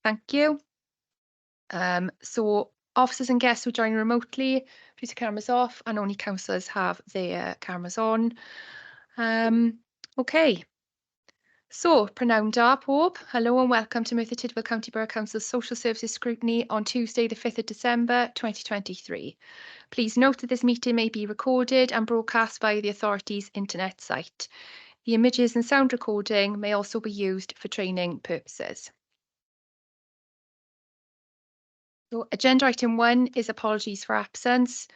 Thank you. So officers and guests who join remotely, please your cameras off, and only councillors have their cameras on. Okay. So, Prynawn da pob. Hello and welcome to Merthyr Tydfil County Borough Council's Social Services Scrutiny on Tuesday, the 5th of December, 2023. Please note that this meeting may be recorded and broadcast via the authority's internet site. The images and sound recording may also be used for training purposes. So agenda item 1 is apologies for absence.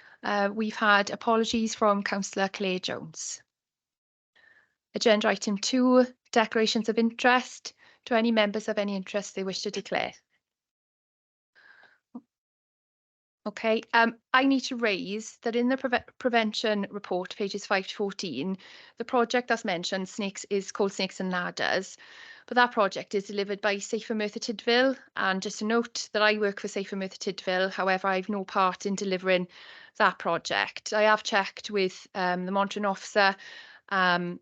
We've had apologies from Councillor Claire Jones. Agenda item 2, declarations of interest. Do any members have any interest they wish to declare? Okay, I need to raise that in the prevention report, pages 5 to 14, the project that's mentioned, is called Snakes and Ladders, but that project is delivered by Safer Merthyr Tydfil, and just to note that I work for Safer Merthyr Tydfil, however, I've no part in delivering that project. I have checked with the monitoring officer, and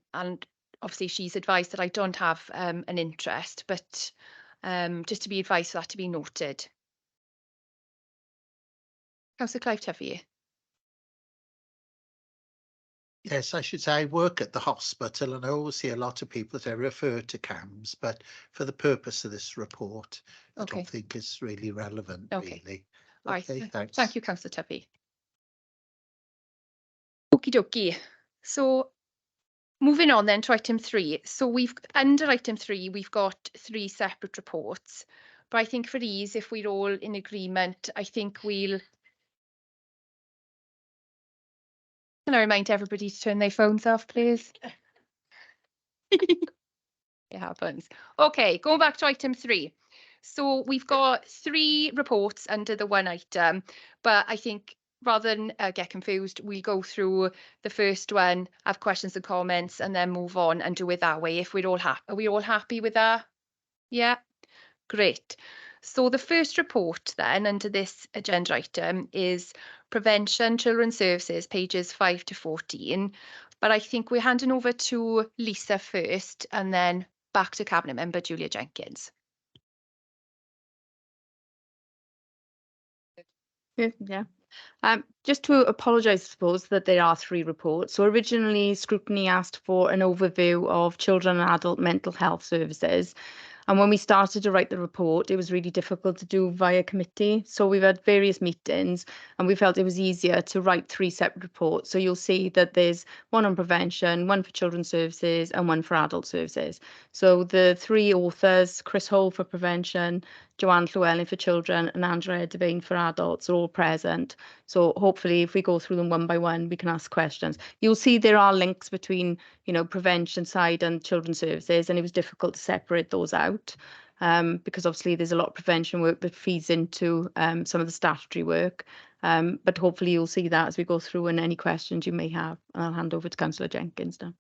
obviously she's advised that I don't have an interest, but just to be advised for that to be noted. Councillor Clive Tuffy. Yes, I should say I work at the hospital and I always see a lot of people that I refer to CAMS, but for the purpose of this report, I don't think it's really relevant, really. All right, thanks. Thank you, Councillor Tuffy. Okie dokie. So moving on then to item 3. So under item 3, we've got 3 separate reports. But I think for these, if we're all in agreement, I think we'll... Can I remind everybody to turn their phones off, please? It happens. Okay, going back to item 3. So we've got 3 reports under the one item, but I think rather than get confused, we'll go through the first one, have questions and comments, and then move on and do it that way. If we're all happy, are we all happy with that? Yeah, great. So the first report then under this agenda item is Prevention Children's Services, pages 5 to 14. But I think we're handing over to Lisa first and then back to Cabinet Member Julia Jenkins. Yeah. Just to apologise, I suppose, that there are 3 reports. So originally, Scrutiny asked for an overview of children and adult mental health services. And when we started to write the report, it was really difficult to do via committee. So we've had various meetings and we felt it was easier to write 3 separate reports. So you'll see that there's one on prevention, one for children's services and one for adult services. So the 3 authors, Chris Hole for prevention, Joanne Llewellyn for children and Andrea Devine for adults are all present. So hopefully if we go through them one by one, we can ask questions. You'll see there are links between, prevention side and children's services, and it was difficult to separate those out because obviously there's a lot of prevention work that feeds into some of the statutory work. But hopefully you'll see that as we go through and any questions you may have. And I'll hand over to Councillor Jenkins now.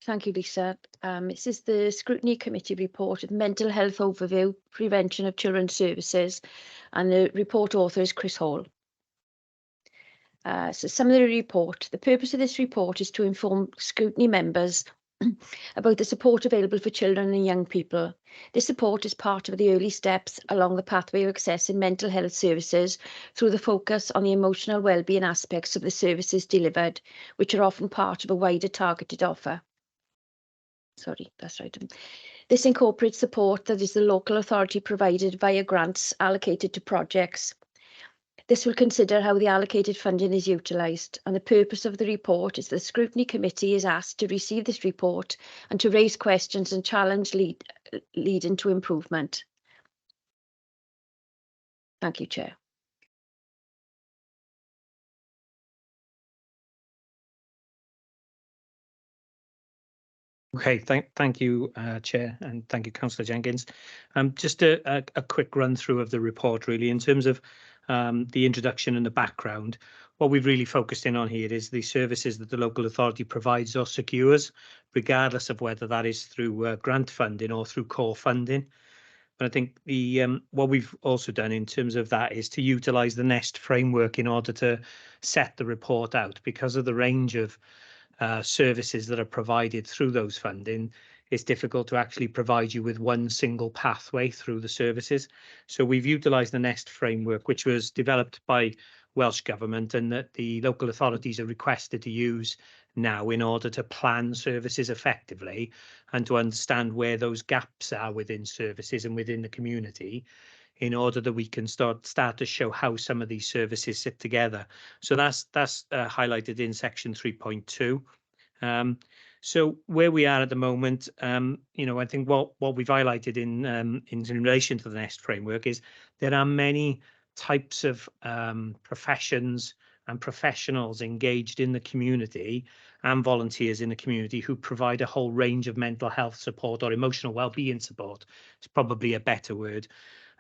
Thank you, Lisa. This is the Scrutiny Committee report of Mental Health Overview, Prevention of Children's Services, and the report author is Chris Hall. So summary of the report. The purpose of this report is to inform Scrutiny members about the support available for children and young people. This support is part of the early steps along the pathway of accessing mental health services through the focus on the emotional well-being aspects of the services delivered, which are often part of a wider targeted offer. Sorry, that's right. This incorporates support that is the local authority provided via grants allocated to projects. This will consider how the allocated funding is utilised, and the purpose of the report is the Scrutiny Committee is asked to receive this report and to raise questions and challenge leading to improvement. Thank you, Chair. Okay, thank you, Chair, and thank you, Councillor Jenkins. Just a quick run through of the report, really, in terms of the introduction and the background. What we've really focused in on here is the services that the local authority provides or secures, regardless of whether that is through grant funding or through core funding. But I think the what we've also done in terms of that is to utilise the NEST framework in order to set the report out, because of the range of services that are provided through those funding, it's difficult to actually provide you with one single pathway through the services. So we've utilised the NEST framework, which was developed by Welsh Government and that the local authorities are requested to use now in order to plan services effectively and to understand where those gaps are within services and within the community, in order that we can start to show how some of these services sit together. So that's highlighted in section 3.2. So where we are at the moment, I think what we've highlighted in relation to the NEST framework is there are many types of professions and professionals engaged in the community and volunteers in the community who provide a whole range of mental health support or emotional well-being support. It's probably a better word.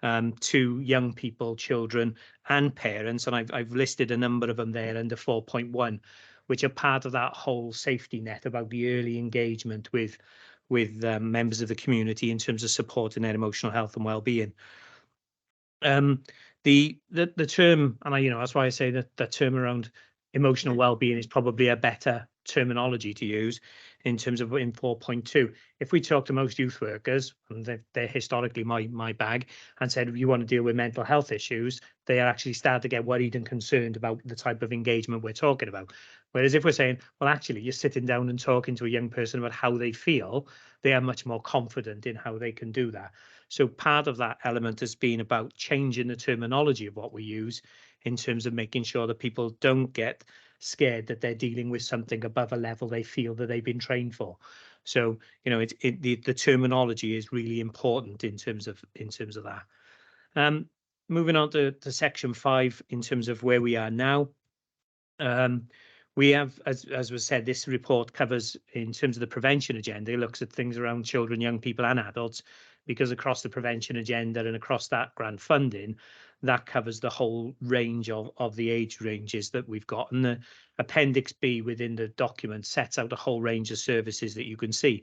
To young people, children and parents, and I've listed a number of them there under 4.1, which are part of that whole safety net about the early engagement with members of the community in terms of supporting their emotional health and well-being. The term, and that's why I say that the term around emotional well-being is probably a better terminology to use in terms of in 4.2. If we talk to most youth workers, and they're historically my bag, and said, if you want to deal with mental health issues, they actually start to get worried and concerned about the type of engagement we're talking about. Whereas if we're saying, well, actually, you're sitting down and talking to a young person about how they feel, they are much more confident in how they can do that. So part of that element has been about changing the terminology of what we use in terms of making sure that people don't get scared that they're dealing with something above a level they feel that they've been trained for. So the terminology is really important in terms of that. Moving on to section 5 in terms of where we are now. We have, as was said, this report covers, in terms of the prevention agenda, it looks at things around children, young people and adults, because across the prevention agenda and across that grant funding, that covers the whole range of the age ranges that we've got. And the Appendix B within the document sets out a whole range of services that you can see.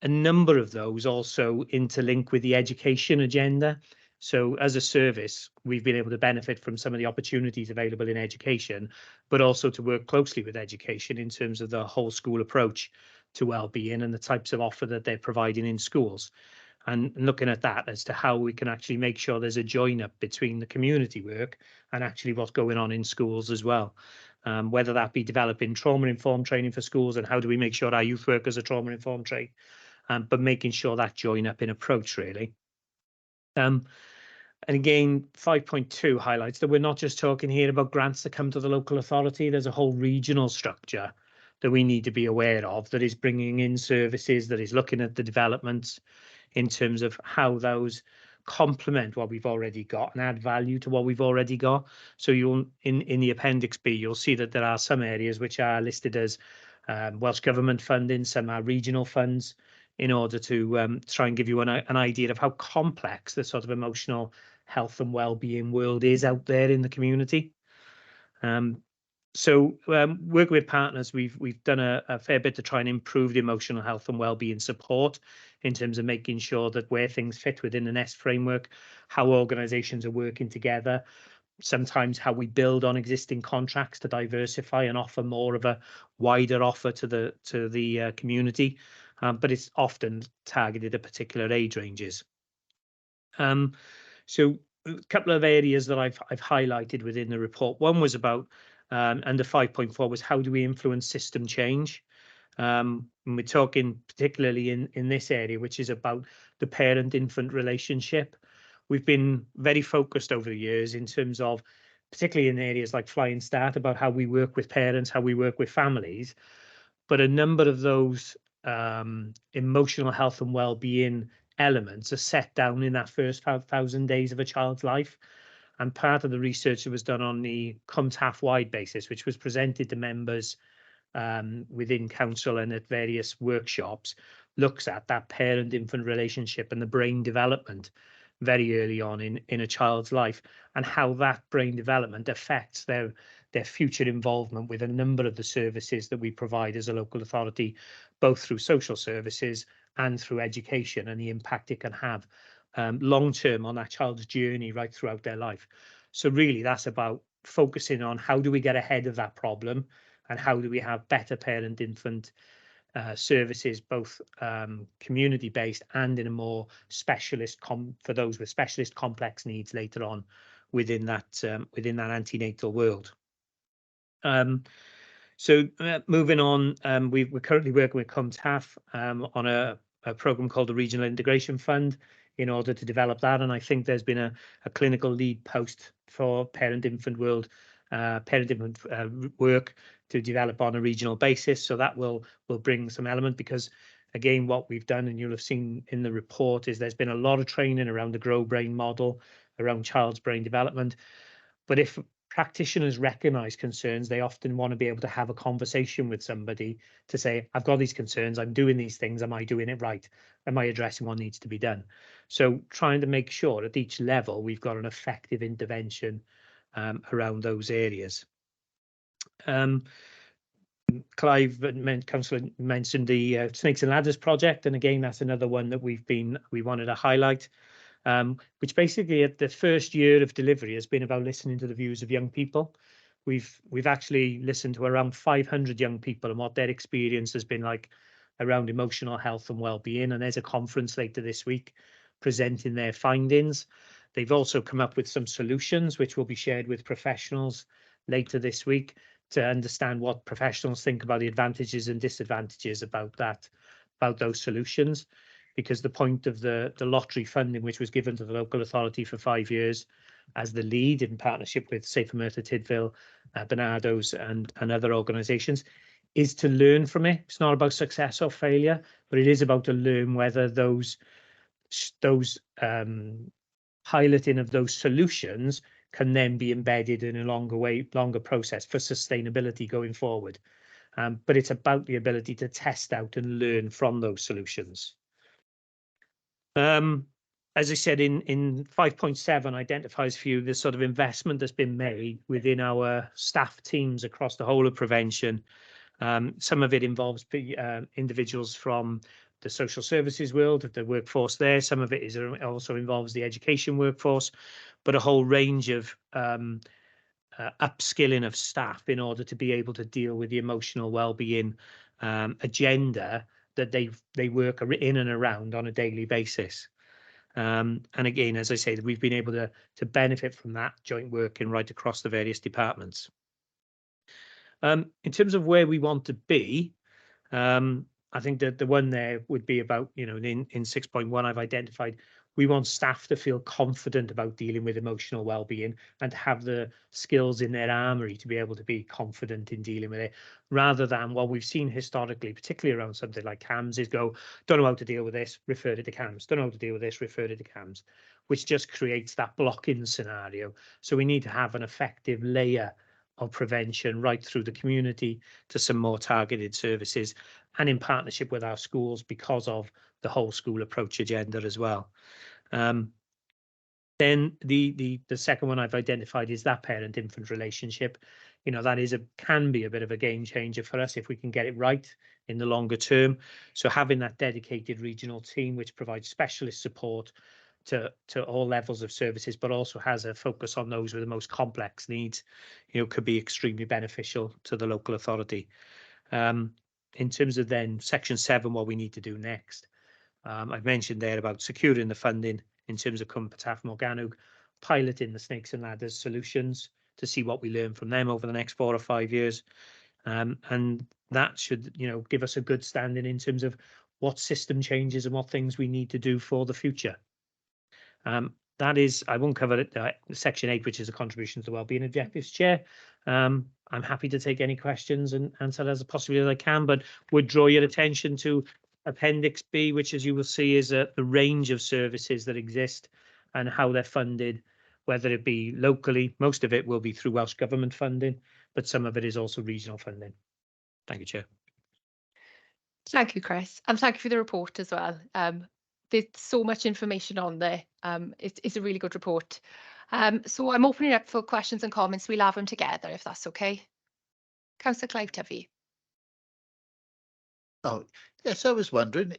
A number of those also interlink with the education agenda. So as a service, we've been able to benefit from some of the opportunities available in education, but also to work closely with education in terms of the whole school approach to well-being and the types of offer that they're providing in schools. And looking at that as to how we can actually make sure there's a join up between the community work and actually what's going on in schools as well. Whether that be developing trauma-informed training for schools and how do we make sure our youth workers are trauma-informed trained, but making sure that join up in approach really. And again, 5.2 highlights that we're not just talking here about grants that come to the local authority. There's a whole regional structure that we need to be aware of that is bringing in services, that is looking at the developments in terms of how those complement what we've already got and add value to what we've already got. So you'll in the Appendix B, you'll see that there are some areas which are listed as Welsh Government funding, some are regional funds, in order to try and give you an idea of how complex the sort of emotional health and well-being world is out there in the community. So working with partners, we've done a fair bit to try and improve the emotional health and well-being support in terms of making sure that where things fit within the NEST framework, how organisations are working together, sometimes how we build on existing contracts to diversify and offer more of a wider offer to the community, but it's often targeted at particular age ranges. So a couple of areas that I've highlighted within the report. One was about under 5.4 was how do we influence system change? And we're talking particularly in this area, which is about the parent-infant relationship. We've been very focused over the years in terms of, particularly in areas like Flying Start, about how we work with parents, how we work with families. But a number of those emotional health and well-being elements are set down in that first 1,000 days of a child's life. And part of the research that was done on the CUMTAF-wide basis, which was presented to members within council and at various workshops, looks at that parent-infant relationship and the brain development very early on in a child's life, and how that brain development affects their future involvement with a number of the services that we provide as a local authority, both through social services and through education, and the impact it can have long term on that child's journey right throughout their life. So really that's about focusing on how do we get ahead of that problem and how do we have better parent-infant services, both community-based and in a more specialist for those with specialist complex needs later on within that antenatal world. So moving on, we're currently working with CumTAF on a program called the Regional Integration Fund in order to develop that, and I think there's been a clinical lead post for parent-infant world, parent-infant work to develop on a regional basis. So that will bring some element, because again, what we've done, and you'll have seen in the report, is there's been a lot of training around the Grow Brain model, around child's brain development. But if practitioners recognise concerns, they often want to be able to have a conversation with somebody to say, I've got these concerns, I'm doing these things, am I doing it right? Am I addressing what needs to be done? So trying to make sure at each level we've got an effective intervention around those areas. Clive, Councillor, mentioned the Snakes and Ladders project, and again, that's another one that we wanted to highlight. Which basically at the first year of delivery has been about listening to the views of young people. We've actually listened to around 500 young people and what their experience has been like around emotional health and well-being, and there's a conference later this week presenting their findings. They've also come up with some solutions which will be shared with professionals later this week to understand what professionals think about the advantages and disadvantages about those solutions. Because the point of the lottery funding, which was given to the local authority for 5 years as the lead in partnership with Safer Merthyr Tydfil, Barnardo's and other organisations, is to learn from it. It's not about success or failure, but it is about to learn whether those piloting of those solutions can then be embedded in a longer process for sustainability going forward. But it's about the ability to test out and learn from those solutions. As I said, in 5.7 identifies for you the sort of investment that's been made within our staff teams across the whole of prevention. Some of it involves individuals from the social services world, the workforce there. Some of it also involves the education workforce, but a whole range of upskilling of staff in order to be able to deal with the emotional well-being agenda that they work in and around on a daily basis. And again, as I say, we've been able to benefit from that joint working right across the various departments. In terms of where we want to be, I think that the one there would be about, in 6.1, I've identified we want staff to feel confident about dealing with emotional well-being and have the skills in their armoury to be able to be confident in dealing with it, rather than what we've seen historically, particularly around something like CAMHS, is don't know how to deal with this, refer it to CAMHS, don't know how to deal with this, refer it to CAMHS, which just creates that blocking scenario. So we need to have an effective layer of prevention right through the community to some more targeted services, and in partnership with our schools because of the whole school approach agenda as well. Then the second one I've identified is that parent-infant relationship. That can be a bit of a game changer for us if we can get it right in the longer term. So having that dedicated regional team which provides specialist support to all levels of services, but also has a focus on those with the most complex needs, could be extremely beneficial to the local authority. In terms of then section 7, what we need to do next, I've mentioned there about securing the funding in terms of CumTAF Morgannwg, piloting the Snakes and Ladders solutions to see what we learn from them over the next 4 or 5 years. And that should, give us a good standing in terms of what system changes and what things we need to do for the future. That is, I won't cover it, section 8, which is a contribution to the wellbeing objectives, Chair. I'm happy to take any questions and answer as possibly as I can, but would draw your attention to Appendix B, which, as you will see, is the range of services that exist and how they're funded, whether it be locally. Most of it will be through Welsh Government funding, but some of it is also regional funding. Thank you, Chair. Thank you, Chris, and thank you for the report as well. There's so much information on there. It's a really good report. So I'm opening up for questions and comments. We'll have them together, if that's okay. Councillor Clive Tuvey. Oh, yes, I was wondering,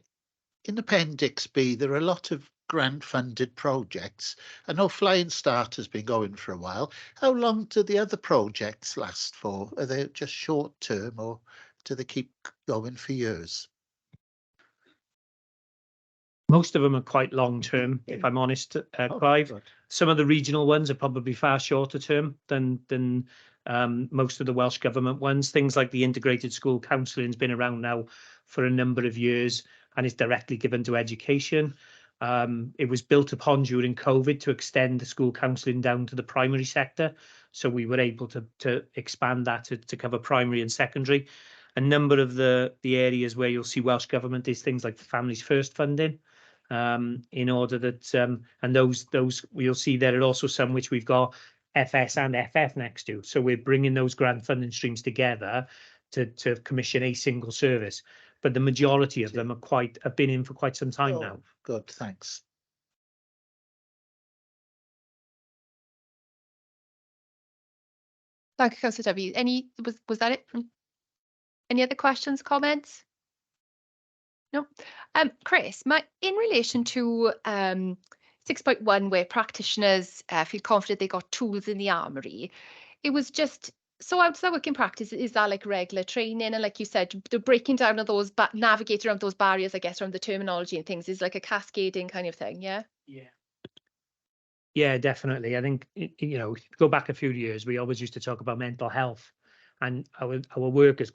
in Appendix B, there are a lot of grant-funded projects. I know Flying Start has been going for a while. How long do the other projects last for? Are they just short-term, or do they keep going for years? Most of them are quite long-term, if I'm honest, Clive. Good. Some of the regional ones are probably far shorter term than most of the Welsh Government ones. Things like the integrated school counselling has been around now for a number of years and is directly given to education. It was built upon during COVID to extend the school counselling down to the primary sector. So we were able to expand that to cover primary and secondary. A number of the areas where you'll see Welsh Government is things like the Families First funding. In order that and those you'll see there are also some which we've got FS and FF next to, so we're bringing those grant funding streams together to commission a single service, but the majority of them have been in for quite some time now. Good, thanks. Thank you, Councillor W. Was that it? Any other questions, comments? No. Chris, in relation to 6.1, where practitioners feel confident they got tools in the armoury, it was just, so how does that work in practice? Is that like regular training? And like you said, the breaking down of those, navigate around those barriers, I guess, around the terminology and things, is like a cascading kind of thing, yeah? Yeah, definitely. I think, if you go back a few years, we always used to talk about mental health, and our workers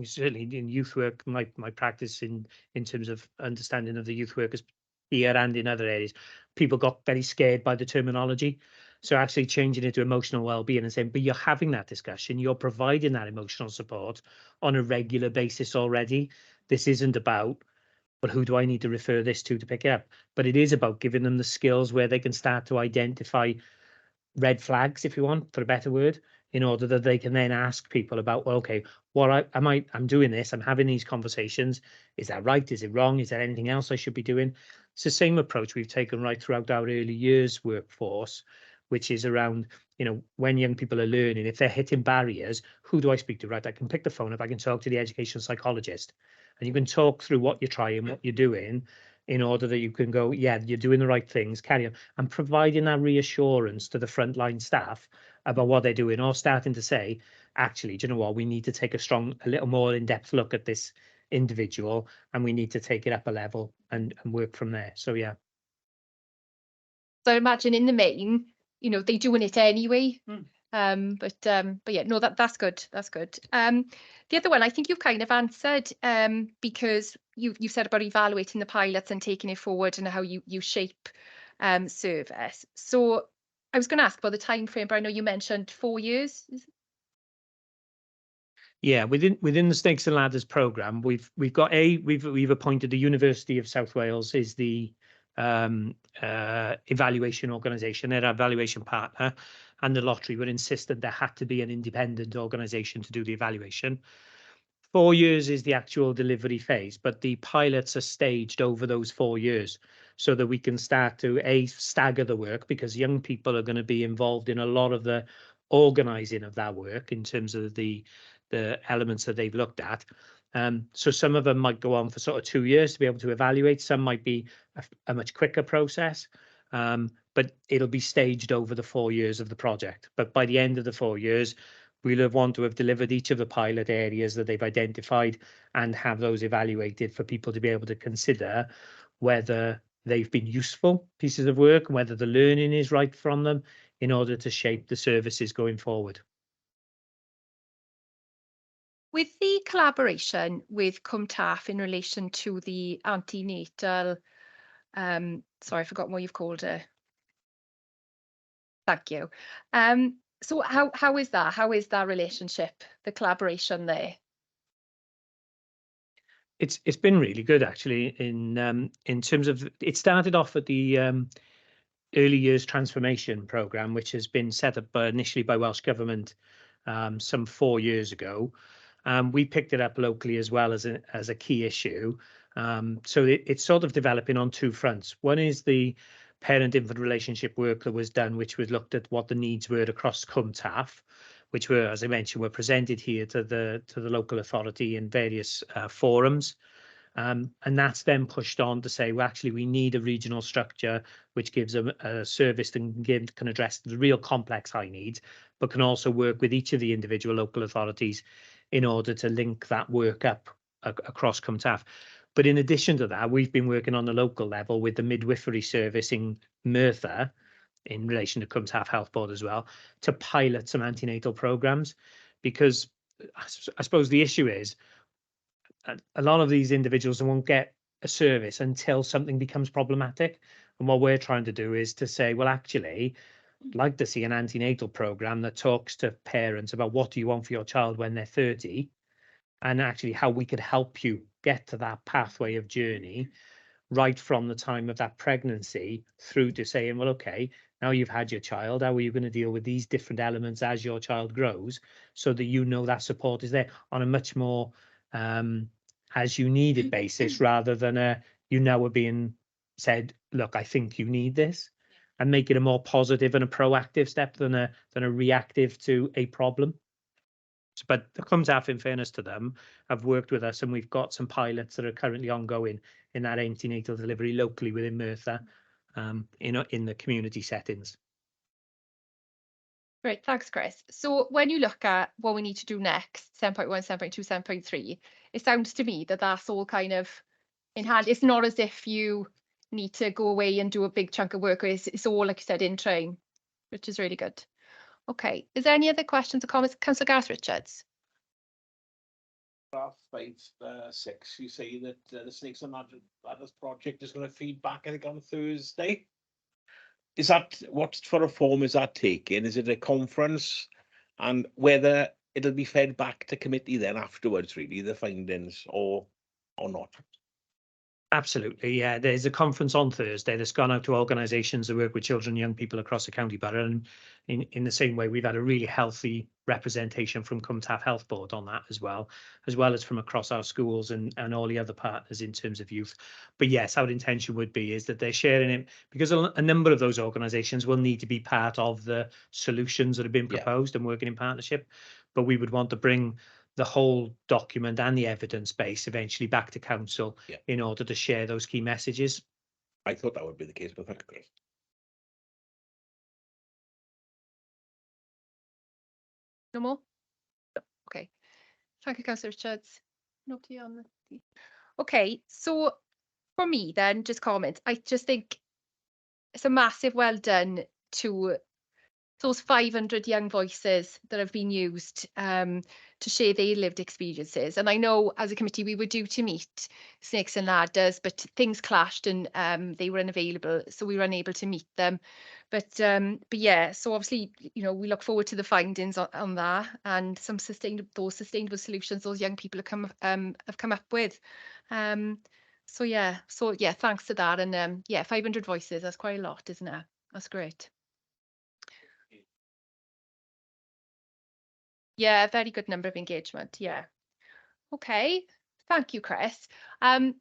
certainly in youth work, my practice in terms of understanding of the youth workers here and in other areas, people got very scared by the terminology. So actually changing it to emotional well-being and saying, but you're having that discussion, you're providing that emotional support on a regular basis already. This isn't about, but who do I need to refer this to pick it up? But it is about giving them the skills where they can start to identify red flags, if you want, for a better word, in order that they can then ask people about, well, okay, I'm doing this, I'm having these conversations. Is that right? Is it wrong? Is there anything else I should be doing? It's the same approach we've taken right throughout our early years workforce, which is around, when young people are learning, if they're hitting barriers, who do I speak to? Right, I can pick the phone up, I can talk to the educational psychologist, and you can talk through what you're trying, what you're doing, in order that you can go, yeah, you're doing the right things, carry on, and providing that reassurance to the frontline staff about what they're doing, or starting to say, actually, do you know what, we need to take a little more in-depth look at this individual, and we need to take it up a level and work from there. So yeah. So I imagine in the main, they're doing it anyway. But yeah, no, that's good. That's good. The other one, I think you've kind of answered, because you said about evaluating the pilots and taking it forward and how you shape service. So I was going to ask about the time frame, but I know you mentioned 4 years. Yeah, within the Snakes and Ladders programme, we've appointed the University of South Wales is the evaluation organisation, they're our evaluation partner, and the lottery were insistent there had to be an independent organisation to do the evaluation. 4 years is the actual delivery phase, but the pilots are staged over those 4 years so that we can start to stagger the work, because young people are going to be involved in a lot of the organising of that work in terms of the elements that they've looked at. So some of them might go on for sort of 2 years to be able to evaluate. Some might be a much quicker process, but it'll be staged over the 4 years of the project. But by the end of the 4 years, we'll want to have delivered each of the pilot areas that they've identified and have those evaluated for people to be able to consider whether they've been useful pieces of work and whether the learning is right from them in order to shape the services going forward. With the collaboration with CUMTAF in relation to the antenatal, sorry, I forgot what you've called it. Thank you. So how is that? How is that relationship, the collaboration there? It's been really good, actually, in terms of, it started off at the early years transformation programme, which has been set up initially by Welsh Government some 4 years ago. We picked it up locally as well as a key issue. So it's sort of developing on two fronts. One is the parent-infant relationship work that was done, which was looked at what the needs were across CUMTAF, which were, as I mentioned, were presented here to the local authority in various forums. And that's then pushed on to say, well, actually, we need a regional structure which gives a service that can address the real complex high needs, but can also work with each of the individual local authorities in order to link that work up across Cwmtaf. But in addition to that, we've been working on the local level with the midwifery service in Merthyr, in relation to Cwmtaf Health Board as well, to pilot some antenatal programs, because I suppose the issue is a lot of these individuals won't get a service until something becomes problematic. And what we're trying to do is to say, well, actually, I'd like to see an antenatal program that talks to parents about what do you want for your child when they're 30, and actually how we could help you get to that pathway of journey right from the time of that pregnancy through to saying, well, okay, now you've had your child, how are you going to deal with these different elements as your child grows, so that you know that support is there on a much more as you needed basis, rather than you now are being said, look, I think you need this, and make it a more positive and a proactive step than a reactive to a problem. But the Cwmtaf, in fairness to them, have worked with us, and we've got some pilots that are currently ongoing in that antenatal delivery locally within Merthyr, in the community settings. Great, thanks, Chris. So when you look at what we need to do next, 7.1, 7.2, 7.3, it sounds to me that that's all kind of in hand. It's not as if you need to go away and do a big chunk of work. It's all, like you said, in train, which is really good. Okay, is there any other questions or comments? Councillor Gareth Richards. Graph 5.6, you say that the Snakes and Ladders project is going to feed back, I think, on Thursday. Is that, what sort of form is that taking? Is it a conference? And whether it'll be fed back to committee then afterwards, really, the findings, or not? Absolutely, yeah. There's a conference on Thursday that's gone out to organisations that work with children and young people across the county borough, and in the same way, we've had a really healthy representation from Cwmtaf Health Board on that as well as from across our schools and all the other partners in terms of youth. But yes, our intention would be is that they're sharing it, because a number of those organisations will need to be part of the solutions that have been proposed and working in partnership. But we would want to bring the whole document and the evidence base eventually back to council in order to share those key messages. I thought that would be the case, but thank you, Chris. No more? Okay. Thank you, Councillor Richards. Nobody on the... Okay, so for me then, just comment. I just think it's a massive well done to those 500 young voices that have been used to share their lived experiences. And I know as a committee we were due to meet Snakes and Ladders, but things clashed and they were unavailable, so we were unable to meet them. But yeah, so obviously, you know, we look forward to the findings on that and some sustainable solutions those young people have come up with. So yeah, thanks to that. And yeah, 500 voices, that's quite a lot, isn't it? That's great. Yeah, very good number of engagement. Yeah. Okay. Thank you, Chris. I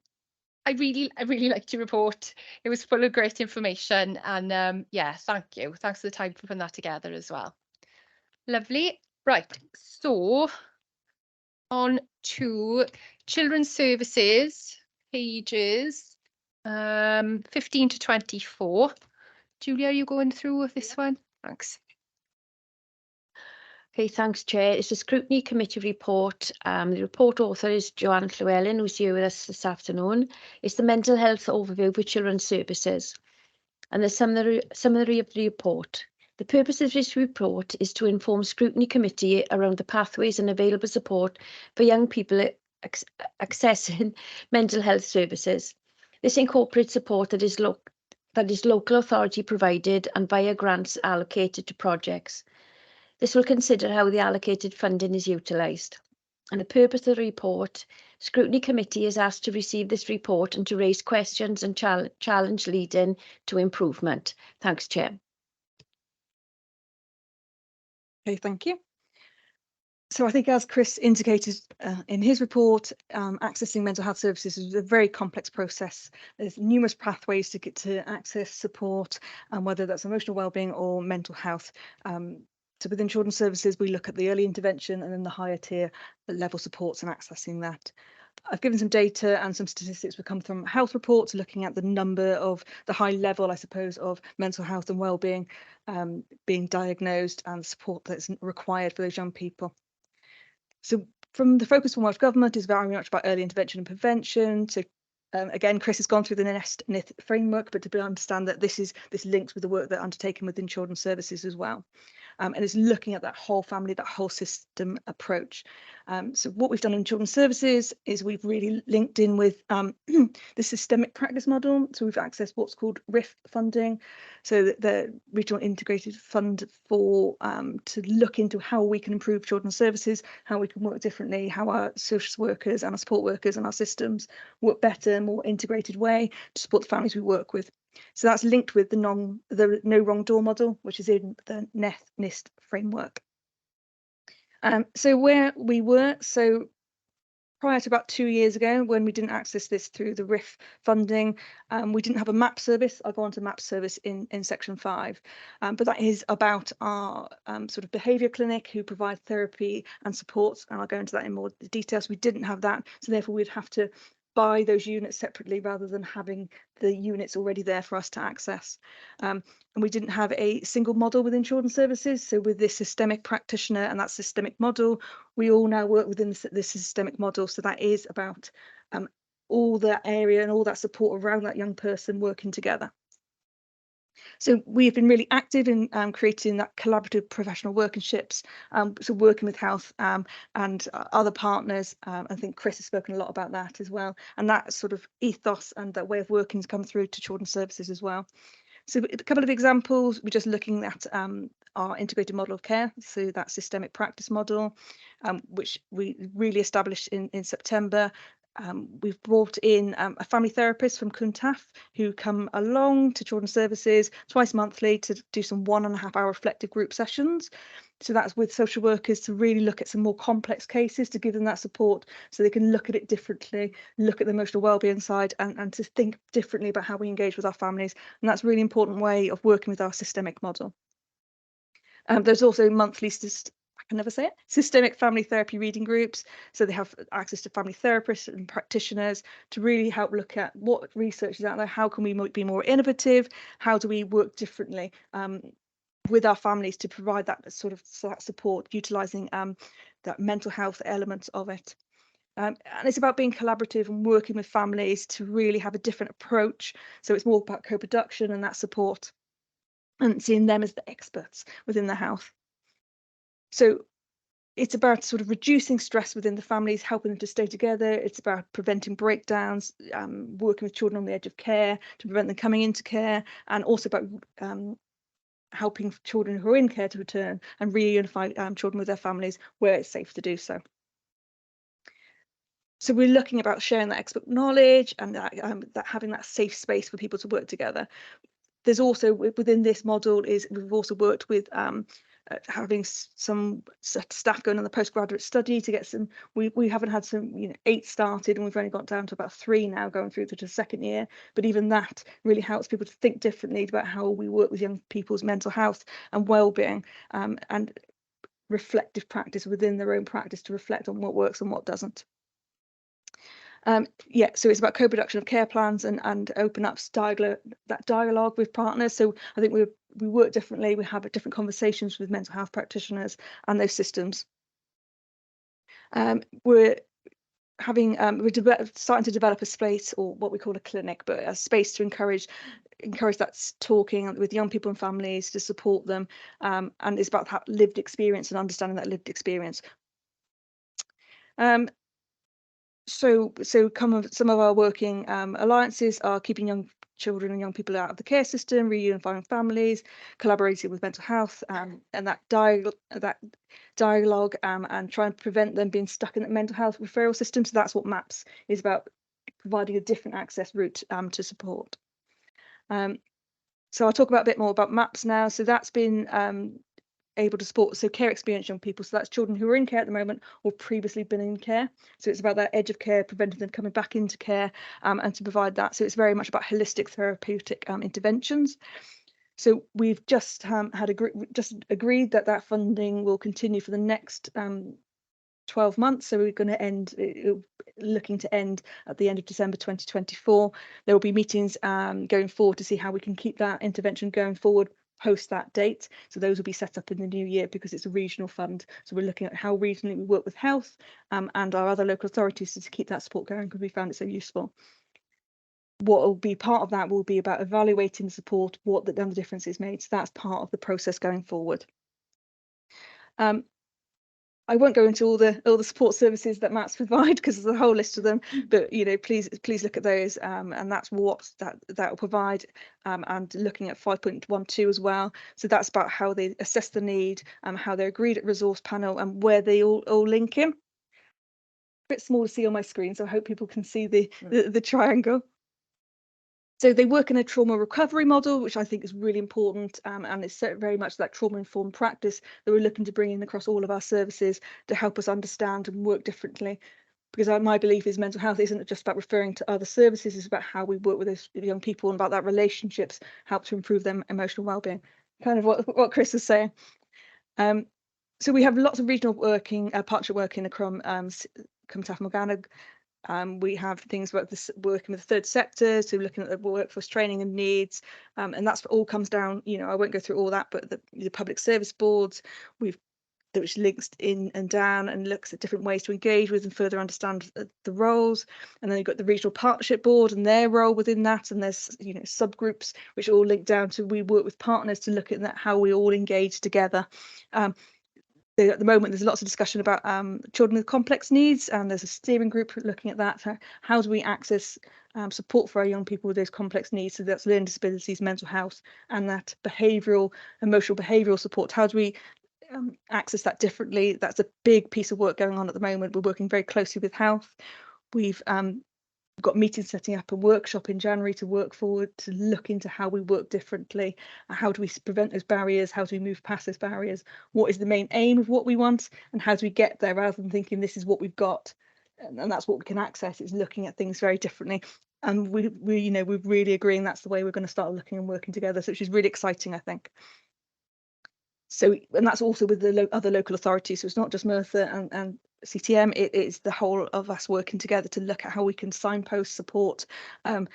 really liked your report. It was full of great information, and yeah, thank you. Thanks for the time for putting that together as well. Lovely. Right. So on to children's services, pages 15 to 24. Julia, are you going through this one? Thanks. Okay, thanks, Chair. It's a Scrutiny Committee report. The report author is Joanne Llewellyn, who's here with us this afternoon. It's the mental health overview for children's services and the summary of the report. The purpose of this report is to inform Scrutiny Committee around the pathways and available support for young people accessing mental health services. This incorporates support that is local authority provided and via grants allocated to projects. This will consider how the allocated funding is utilised. And the purpose of the report, Scrutiny Committee is asked to receive this report and to raise questions and challenge leading to improvement. Thanks, Chair. Okay, thank you. So I think, as Chris indicated in his report, accessing mental health services is a very complex process. There's numerous pathways to get to access support, whether that's emotional wellbeing or mental health. So within children's services, we look at the early intervention and then the higher tier level supports and accessing that. I've given some data and some statistics will come from health reports looking at the number of the high level, I suppose, of mental health and well-being being diagnosed and support that's required for those young people. So from the focus from Welsh Government is very much about early intervention and prevention. So again, Chris has gone through the NEST framework, but to understand that this links with the work that's undertaken within children's services as well. And it's looking at that whole family, that whole system approach. So what we've done in children's services is we've really linked in with the systemic practice model. So we've accessed what's called RIF funding, so the Regional Integrated Fund for to look into how we can improve children's services, how we can work differently, how our social workers and our support workers and our systems work better, more integrated way to support the families we work with. So that's linked with the no wrong door model, which is in the NIST framework. So where we were, so prior to about 2 years ago, when we didn't access this through the RIF funding, we didn't have a MAP service. I'll go on to MAP service in section 5, but that is about our sort of behaviour clinic who provide therapy and support, and I'll go into that in more details. We didn't have that, so therefore we'd have to buy those units separately rather than having the units already there for us to access. And we didn't have a single model within children's services. So with this systemic practitioner and that systemic model, we all now work within this systemic model. So that is about all that area and all that support around that young person working together. So we've been really active in creating that collaborative professional workingships, so working with health and other partners. I think Chris has spoken a lot about that as well. And that sort of ethos and that way of working has come through to children's services as well. So a couple of examples, we're just looking at our integrated model of care, so that systemic practice model, which we really established in September. We've brought in a family therapist from Cwntaf who come along to children's services twice monthly to do some 1.5 hour reflective group sessions. So that's with social workers to really look at some more complex cases, to give them that support so they can look at it differently, look at the emotional wellbeing side and to think differently about how we engage with our families. And that's a really important way of working with our systemic model. There's also monthly systemic family therapy reading groups. So they have access to family therapists and practitioners to really help look at what research is out there, how can we be more innovative, how do we work differently with our families to provide that sort of support, utilising that mental health element of it. And it's about being collaborative and working with families to really have a different approach. So it's more about co-production and that support and seeing them as the experts within the health. So it's about sort of reducing stress within the families, helping them to stay together. It's about preventing breakdowns, working with children on the edge of care to prevent them coming into care, and also about helping children who are in care to return and reunify children with their families where it's safe to do so. So we're looking about sharing that expert knowledge and that having that safe space for people to work together. There's also within this model we've also worked with having some staff going on the postgraduate study to get some. We haven't had some 8 started, and we've only got down to about 3 now going through to the 2nd year. But even that really helps people to think differently about how we work with young people's mental health and well-being, and reflective practice within their own practice to reflect on what works and what doesn't. So it's about co-production of care plans and open up that dialogue with partners. So I think we work differently. We have different conversations with mental health practitioners and those systems. We're starting to develop a space, or what we call a clinic, but a space to encourage that talking with young people and families to support them, and it's about that lived experience and understanding that lived experience. So some of our working alliances are keeping young children and young people out of the care system, reunifying families, collaborating with mental health, and that dialogue, and trying to prevent them being stuck in the mental health referral system. So that's what MAPS is about, providing a different access route to support. So I'll talk about a bit more about MAPS now. So that's been able to support care experienced young people. So that's children who are in care at the moment or previously been in care. So it's about that edge of care, preventing them coming back into care, and to provide that. So it's very much about holistic therapeutic interventions. So we've just agreed that funding will continue for the next 12 months. So we're going to end looking to end at the end of December 2024. There will be meetings going forward to see how we can keep that intervention going forward post that date. So those will be set up in the new year because it's a regional fund. So we're looking at how regionally we work with health and our other local authorities to keep that support going because we found it so useful. What will be part of that will be about evaluating the support, what the difference is made. So that's part of the process going forward. I won't go into all the support services that MATs provide because there's a whole list of them, but please look at those, and that's what that will provide, and looking at 5.12 as well. So that's about how they assess the need, how they're agreed at resource panel, and where they all link in. A bit small to see on my screen, so I hope people can see the triangle. So they work in a trauma recovery model, which I think is really important, and it's very much that trauma-informed practice that we're looking to bring in across all of our services to help us understand and work differently. Because my belief is mental health isn't just about referring to other services, it's about how we work with those young people and about that relationships help to improve their emotional well-being. Kind of what Chris was saying. So we have lots of regional working, partnership working across Taff Morgana. We have things working with the third sector, so looking at the workforce training and needs, and that's all comes down, I won't go through all that, but the public service boards, which links in and down and looks at different ways to engage with and further understand the roles. And then you've got the regional partnership board and their role within that, and there's subgroups which all link down to we work with partners to look at that, how we all engage together. At the moment, there's lots of discussion about children with complex needs, and there's a steering group looking at that. How do we access support for our young people with those complex needs? So that's learning disabilities, mental health, and that emotional behavioural support. How do we access that differently? That's a big piece of work going on at the moment. We're working very closely with health. We've got meetings setting up a workshop in January to work forward to look into how we work differently. How do we prevent those barriers? How do we move past those barriers? What is the main aim of what we want, and how do we get there rather than thinking this is what we've got and that's what we can access? It's looking at things very differently, and we're really agreeing that's the way we're going to start looking and working together, so which is really exciting, I think. So, and that's also with the other local authorities, so it's not just Merthyr and CTM, it is the whole of us working together to look at how we can signpost support and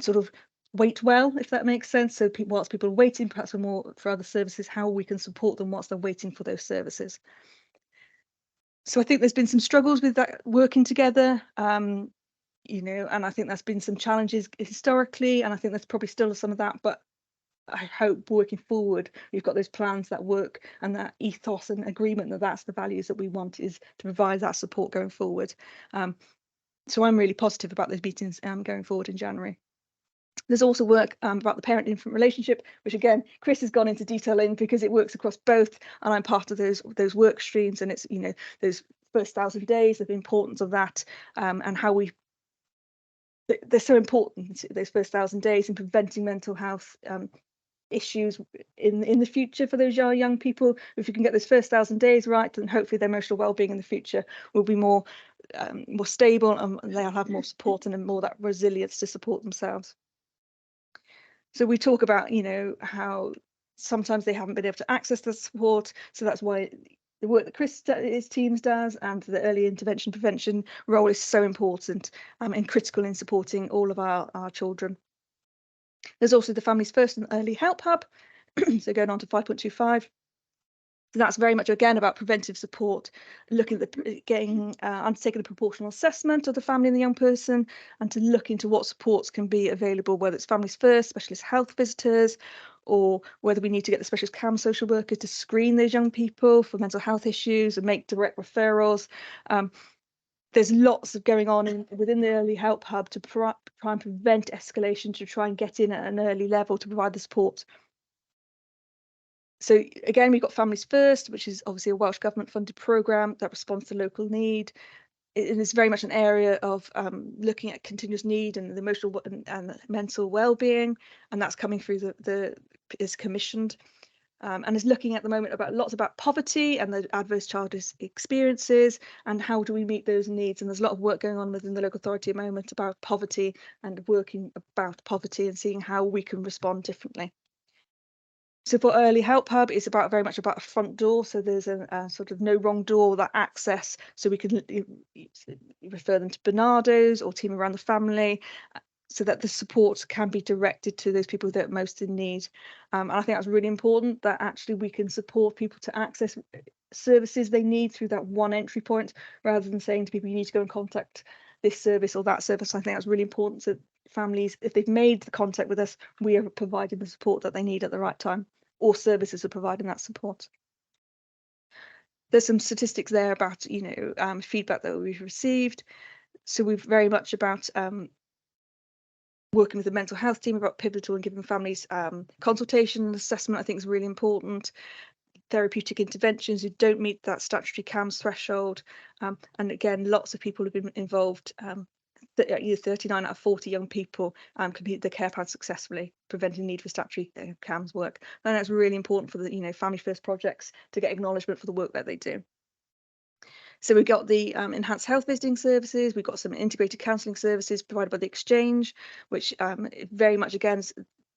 sort of wait well, if that makes sense. So whilst people are waiting perhaps for other services, how we can support them whilst they're waiting for those services. So I think there's been some struggles with that working together, and I think there's been some challenges historically, and I think there's probably still some of that, but I hope working forward, we've got those plans that work and that ethos and agreement that that's the values that we want, is to provide that support going forward. So I'm really positive about those meetings going forward in January. There's also work about the parent-infant relationship, which again, Chris has gone into detail in because it works across both, and I'm part of those work streams, and it's those first 1,000 days, of the importance of that, and how they're so important, those first 1,000 days, in preventing mental health issues in the future for those young people. If we can get those first 1,000 days right, then hopefully their emotional well-being in the future will be more stable, and they'll have more support and more that resilience to support themselves. So we talk about how sometimes they haven't been able to access the support, so that's why the work that his teams does and the early intervention prevention role is so important and critical in supporting all of our children. There's also the Families First and Early Help Hub, so going on to 5.25. So that's very much again about preventive support, looking at undertaking the proportional assessment of the family and the young person, and to look into what supports can be available, whether it's Families First, specialist health visitors, or whether we need to get the specialist CAM social worker to screen those young people for mental health issues and make direct referrals. There's lots of going on within the Early Help Hub to try and prevent escalation, to try and get in at an early level to provide the support. So again, we've got Families First, which is obviously a Welsh Government funded programme that responds to local need. It is very much an area of looking at continuous need and the emotional and mental well-being, and that's coming through is commissioned. And is looking at the moment lots about poverty and the adverse childhood experiences and how do we meet those needs. And there's a lot of work going on within the local authority at the moment about poverty and working about poverty and seeing how we can respond differently. So for Early Help Hub, it's about very much about a front door. So there's a sort of no wrong door, that access. So we can refer them to Bernardo's or Team Around the Family, so that the support can be directed to those people that are most in need. And I think that's really important, that actually we can support people to access services they need through that one entry point, rather than saying to people, you need to go and contact this service or that service. I think that's really important. So families, if they've made the contact with us, we are providing the support that they need at the right time, or services are providing that support. There's some statistics there about, feedback that we've received. So we've very much about working with the mental health team about pivotal and giving families consultation and assessment, I think, is really important. Therapeutic interventions who don't meet that statutory CAMHS threshold. And again, lots of people have been involved. Either 39 out of 40 young people completed their care plan successfully, preventing the need for statutory CAMHS work. And that's really important for the Family First projects to get acknowledgement for the work that they do. So we've got the enhanced health visiting services, we've got some integrated counselling services provided by the Exchange, which very much, again,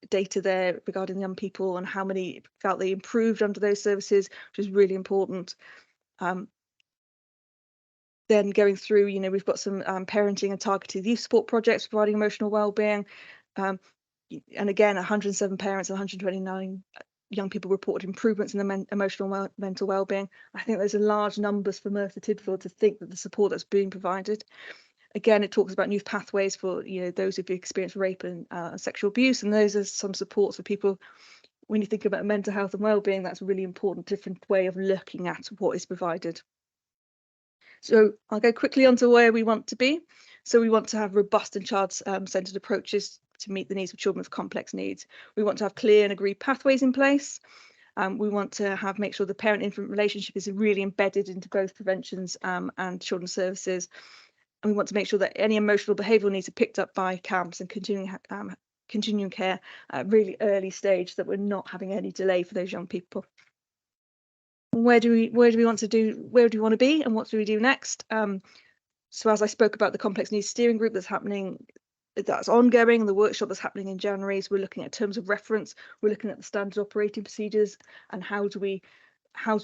data there regarding the young people and how many felt they improved under those services, which is really important. Then going through, we've got some parenting and targeted youth support projects providing emotional wellbeing. And again, 107 parents and 129 young people reported improvements in their emotional mental wellbeing. I think those are large numbers for Merthyr Tydfil to think that the support that's being provided. Again, it talks about new pathways for those who've experienced rape and sexual abuse, and those are some supports for people. When you think about mental health and wellbeing, that's a really important, different way of looking at what is provided. So I'll go quickly on to where we want to be. So we want to have robust and child-centred approaches to meet the needs of children with complex needs. We want to have clear and agreed pathways in place. We want to make sure the parent-infant relationship is really embedded into both preventions and children's services. And we want to make sure that any emotional behavioural needs are picked up by CAMHS and continuing care at a really early stage, so that we're not having any delay for those young people. Where do we want to be, and what do we do next? So as I spoke about the complex needs steering group that's ongoing, and the workshop that's happening in January, so we're looking at terms of reference, we're looking at the standard operating procedures, and how do we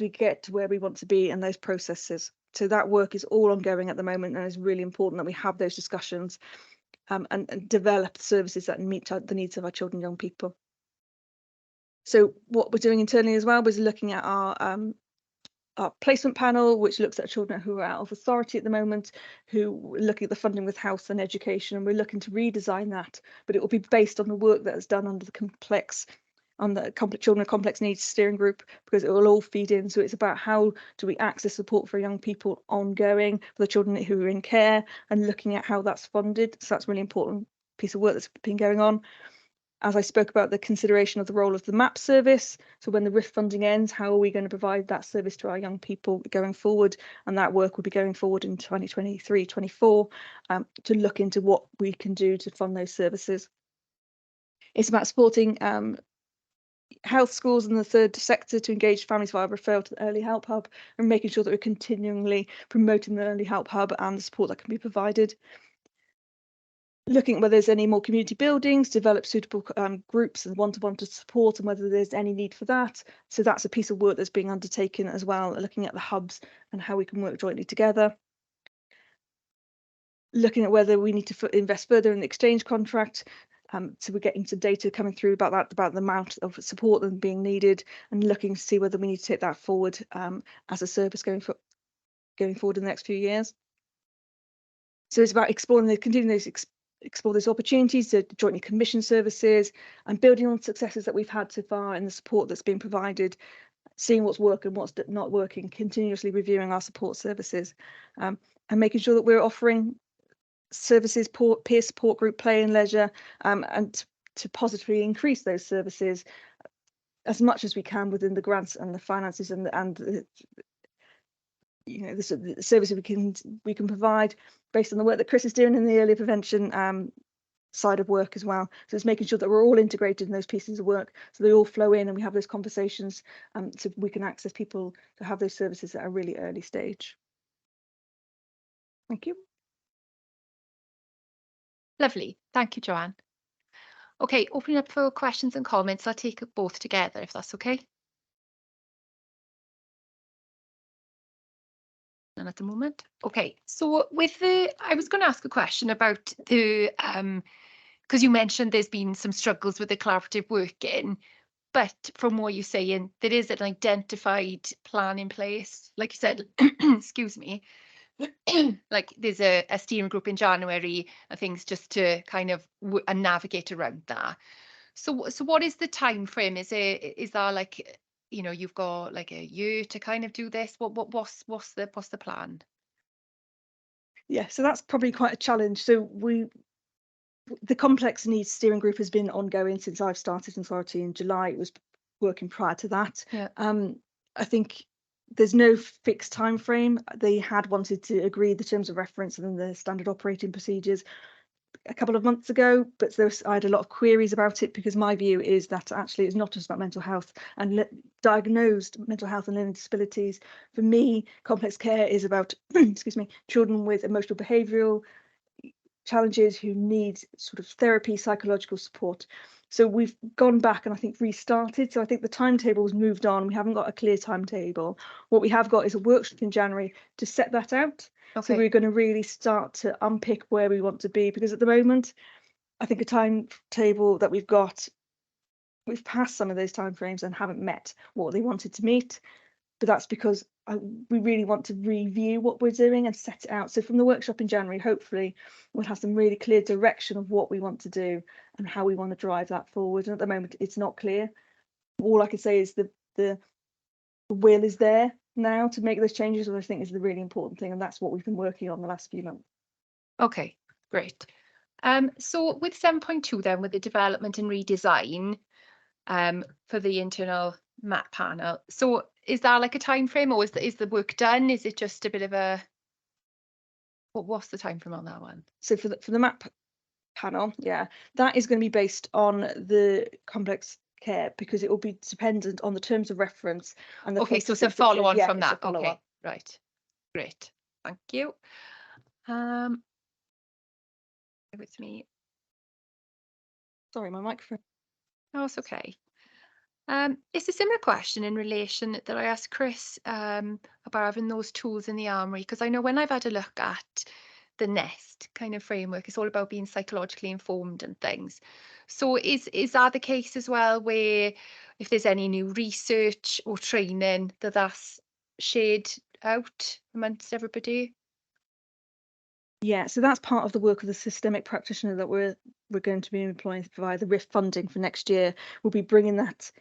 get to where we want to be in those processes. So that work is all ongoing at the moment, and it's really important that we have those discussions and develop services that meet the needs of our children and young people. So what we're doing internally as well is looking at our placement panel, which looks at children who are out of authority at the moment, who are looking at the funding with health and education, and we're looking to redesign that, but it will be based on the work that is done under the children with complex needs steering group, because it will all feed in. So it's about how do we access support for young people ongoing, for the children who are in care, and looking at how that's funded. So that's a really important piece of work that's been going on. As I spoke about, the consideration of the role of the MAP service. So when the RIF funding ends, how are we going to provide that service to our young people going forward? And that work will be going forward in 2023-24 to look into what we can do to fund those services. It's about supporting health schools and the third sector to engage families via referral to the Early Help Hub, and making sure that we're continually promoting the Early Help Hub and the support that can be provided. Looking at whether there's any more community buildings, develop suitable groups and one-to-one to support, and whether there's any need for that. So that's a piece of work that's being undertaken as well, looking at the hubs and how we can work jointly together. Looking at whether we need to invest further in the exchange contract. So we're getting some data coming through about that, about the amount of support that's being needed, and looking to see whether we need to take that forward as a service going forward in the next few years. So it's about exploring explore those opportunities to jointly commission services and building on successes that we've had so far in the support that's been provided, seeing what's working, what's not working, continuously reviewing our support services, and making sure that we're offering services, peer support group, play and leisure, and to positively increase those services as much as we can within the grants and the finances and the services we can provide based on the work that Chris is doing in the early prevention side of work as well. So it's making sure that we're all integrated in those pieces of work, so they all flow in and we have those conversations, so we can access people to have those services at a really early stage. Thank you. Lovely. Thank you, Joanne. Okay, opening up for questions and comments. I'll take both together if that's okay. And at the moment. Okay, so with I was going to ask a question about the, because you mentioned there's been some struggles with the collaborative working, but from what you're saying, there is an identified plan in place. Like you said, excuse me, like there's a steering group in January and things just to kind of navigate around that. So what is the time frame? Is that like, you've got like a year to kind of do this? What's the plan? Yeah, so that's probably quite a challenge. So the complex needs steering group has been ongoing since I've started in authority in July. It was working prior to that. Yeah. I think there's no fixed time frame. They had wanted to agree the terms of reference and then the standard operating procedures a couple of months ago, but I had a lot of queries about it, because my view is that actually it's not just about mental health and diagnosed mental health and learning disabilities. For me, complex care is about excuse me, children with emotional behavioural challenges who need sort of therapy, psychological support. So we've gone back and I think restarted. So I think the timetable's moved on. We haven't got a clear timetable. What we have got is a workshop in January to set that out. Okay. So we're going to really start to unpick where we want to be, because at the moment, I think a timetable that we've got, we've passed some of those timeframes and haven't met what they wanted to meet. But that's because we really want to review what we're doing and set it out. So from the workshop in January, hopefully we'll have some really clear direction of what we want to do and how we want to drive that forward. And at the moment, it's not clear. All I can say is the will is there now to make those changes, which I think is the really important thing. And that's what we've been working on the last few months. Okay, great. So with 7.2 then, with the development and redesign for the internal map panel, so is that like a time frame, or is the work done? Is it just a bit of a, what's the time frame on that one? So for the map panel, yeah, that is going to be based on the complex care, because it will be dependent on the terms of reference and the Okay, so it's a follow on from that. Okay, right, great, thank you. With me. Sorry, my microphone. Oh, it's okay. It's a similar question in relation that I asked Chris about having those tools in the armoury, because I know when I've had a look at the NEST kind of framework, it's all about being psychologically informed and things. So is that the case as well, where if there's any new research or training that's shared out amongst everybody? Yeah, so that's part of the work of the systemic practitioner that we're going to be employing via the RIF funding for next year. We'll be bringing that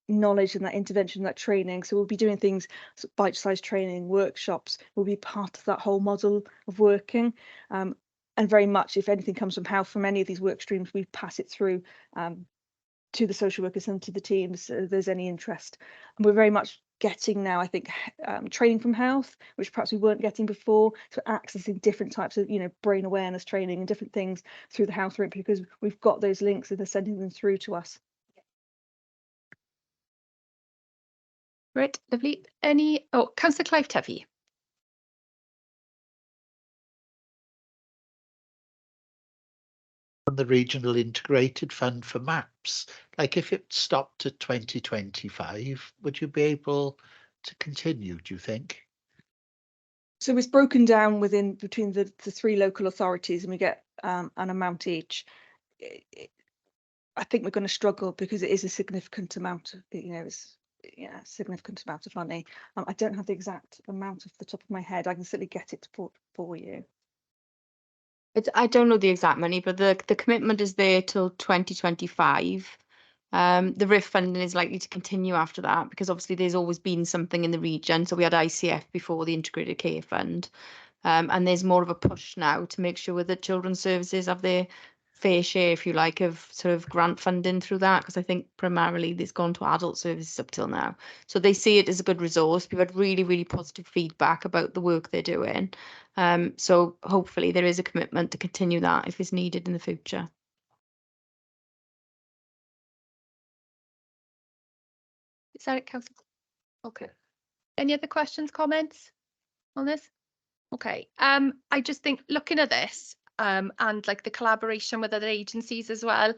knowledge and that intervention, that training. So we'll be doing things, bite-sized training, workshops will be part of that whole model of working. And very much, if anything comes from health from any of these work streams, we pass it through to the social workers and to the teams if there's any interest. And we're very much getting now, I think, training from health, which perhaps we weren't getting before, so accessing different types of, brain awareness training and different things through the health route, because we've got those links and they're sending them through to us. Right, lovely. Councillor Clive Tuffy. On the Regional Integrated Fund for Maps, like if it stopped at 2025, would you be able to continue, do you think? So it's broken down between the three local authorities, and we get an amount each. I think we're going to struggle because it is a significant amount of, significant amount of money. I don't have the exact amount off the top of my head. I can certainly get it for you. I don't know the exact money, but the commitment is there till 2025. The RIF funding is likely to continue after that, because obviously there's always been something in the region. So we had ICF before the Integrated Care Fund, and there's more of a push now to make sure that children's services have their fair share, if you like, of sort of grant funding through that, because I think primarily it's gone to adult services up till now. So they see it as a good resource. We've had really, really positive feedback about the work they're doing. So hopefully there is a commitment to continue that if it's needed in the future. Is that it, Councillor? Okay. Any other questions, comments on this? Okay. I just think looking at this and like the collaboration with other agencies as well,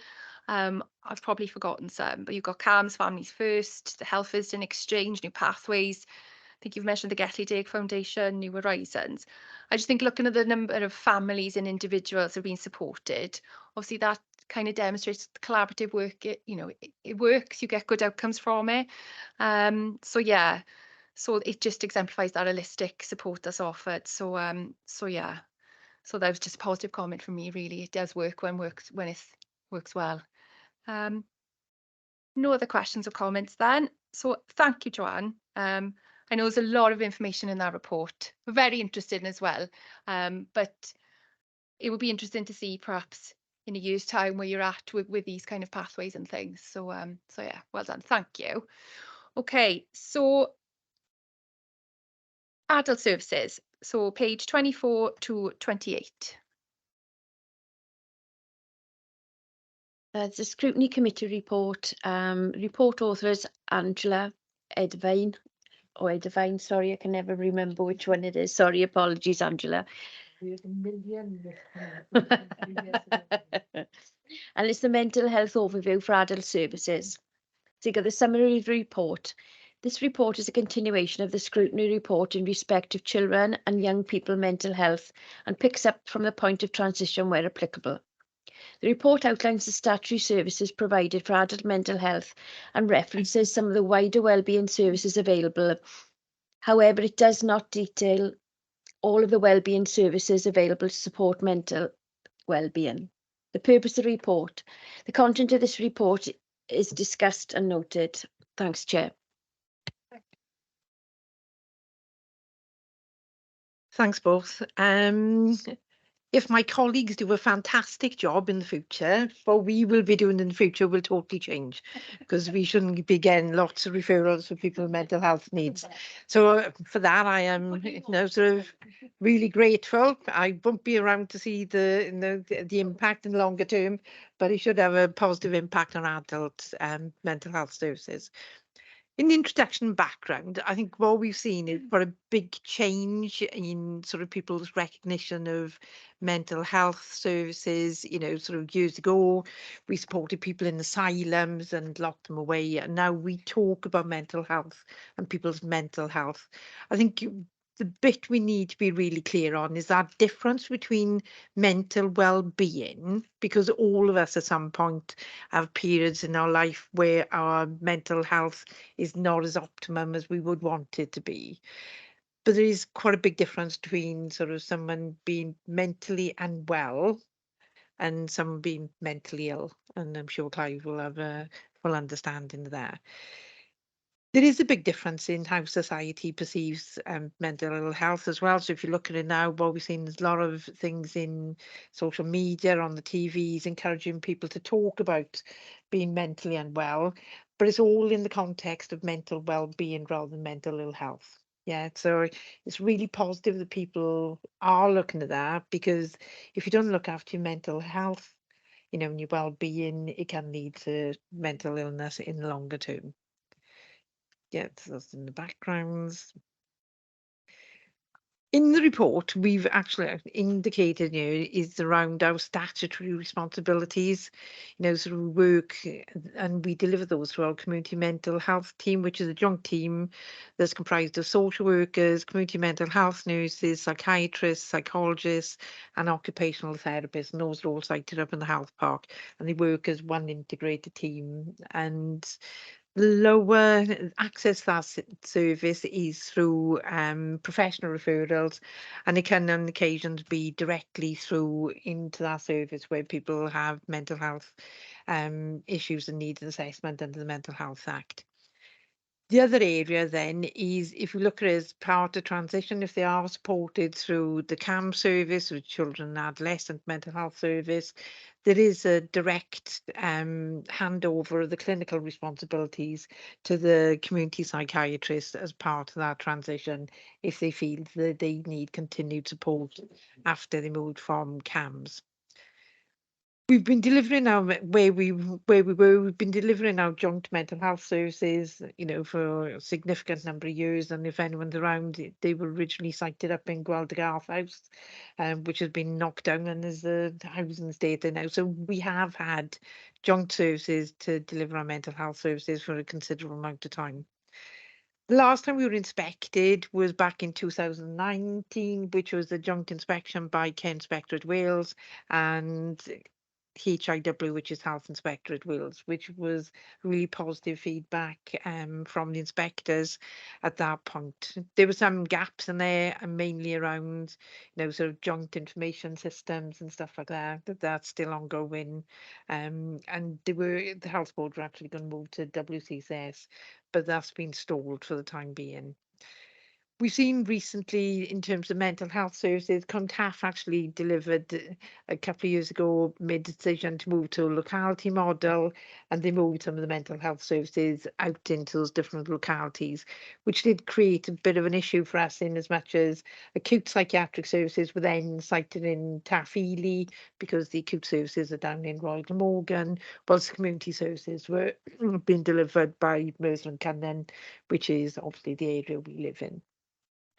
I've probably forgotten some, but you've got CAMS, Families First, the Health Visiting Exchange, New Pathways. I think you've mentioned the Get Dig Foundation, New Horizons. I just think looking at the number of families and individuals who are being supported, obviously that kind of demonstrates the collaborative work. It works. You get good outcomes from it. So yeah, so it just exemplifies that holistic support that's offered. So yeah, so that was just a positive comment from me. Really, it does work when it works well. No other questions or comments then. So thank you, Joanne. I know there's a lot of information in that report. We're very interested in as well. But it would be interesting to see perhaps in a year's time where you're at with these kind of pathways and things. So yeah, well done. Thank you. Okay, so adult services. So page 24 to 28. The Scrutiny Committee report. Report authors Angela Edvine, sorry, I can never remember which one it is. Sorry, apologies, Angela. And it's the mental health overview for adult services. So you got the summary report. This report is a continuation of the scrutiny report in respect of children and young people mental health and picks up from the point of transition where applicable. The report outlines the statutory services provided for adult mental health and references some of the wider wellbeing services available. However, it does not detail all of the wellbeing services available to support mental wellbeing. The purpose of the report. The content of this report is discussed and noted. Thanks, Chair. Thanks both. If my colleagues do a fantastic job in the future, what we will be doing in the future will totally change because we shouldn't be getting lots of referrals for people with mental health needs. So for that, I am sort of really grateful. I won't be around to see the impact in the longer term, but it should have a positive impact on adult mental health services. In the introduction background, I think what we've seen is quite a big change in sort of people's recognition of mental health services. Sort of years ago, we supported people in asylums and locked them away. And now we talk about mental health and people's mental health. I think the bit we need to be really clear on is that difference between mental well-being, because all of us at some point have periods in our life where our mental health is not as optimum as we would want it to be. But there is quite a big difference between sort of someone being mentally unwell and someone being mentally ill. And I'm sure Clive will have a full understanding of that. There is a big difference in how society perceives mental ill health as well. So if you look at it now, what we've seen is a lot of things in social media, on the TVs, encouraging people to talk about being mentally unwell, but it's all in the context of mental well-being rather than mental ill health. Yeah, so it's really positive that people are looking at that, because if you don't look after your mental health, and your well-being, it can lead to mental illness in the longer term. Yeah, so that's in the backgrounds. In the report, we've actually indicated, is around our statutory responsibilities, sort of work, and we deliver those through our community mental health team, which is a joint team that's comprised of social workers, community mental health nurses, psychiatrists, psychologists, and occupational therapists. And those are all sited up in the health park, and they work as one integrated team. And lower access to that service is through professional referrals, and it can on occasions be directly through into that service where people have mental health issues and need an assessment under the Mental Health Act. The other area then is, if you look at it as part of transition, if they are supported through the CAM service, or children and adolescent mental health service, there is a direct handover of the clinical responsibilities to the community psychiatrist as part of that transition, if they feel that they need continued support after they moved from CAMS. We've been delivering our where we were. We've been delivering our joint mental health services, for a significant number of years. And if anyone's around, they were originally sited up in Gwaldagarth House, which has been knocked down and is a housing estate there now. So we have had joint services to deliver our mental health services for a considerable amount of time. The last time we were inspected was back in 2019, which was a joint inspection by Care Inspectorate Wales and HIW, which is Health Inspectorate Wales, which was really positive feedback from the inspectors at that point. There were some gaps in there, and mainly around, sort of joint information systems and stuff like that. That's still ongoing. And the health board were actually going to move to WCCS, but that's been stalled for the time being. We've seen recently in terms of mental health services, CONTAF actually delivered a couple of years ago, made a decision to move to a locality model, and they moved some of the mental health services out into those different localities, which did create a bit of an issue for us in as much as acute psychiatric services were then sited in Taffeely because the acute services are down in Royal Glamorgan, whilst the community services were being delivered by Mercer and Cunnan, which is obviously the area we live in.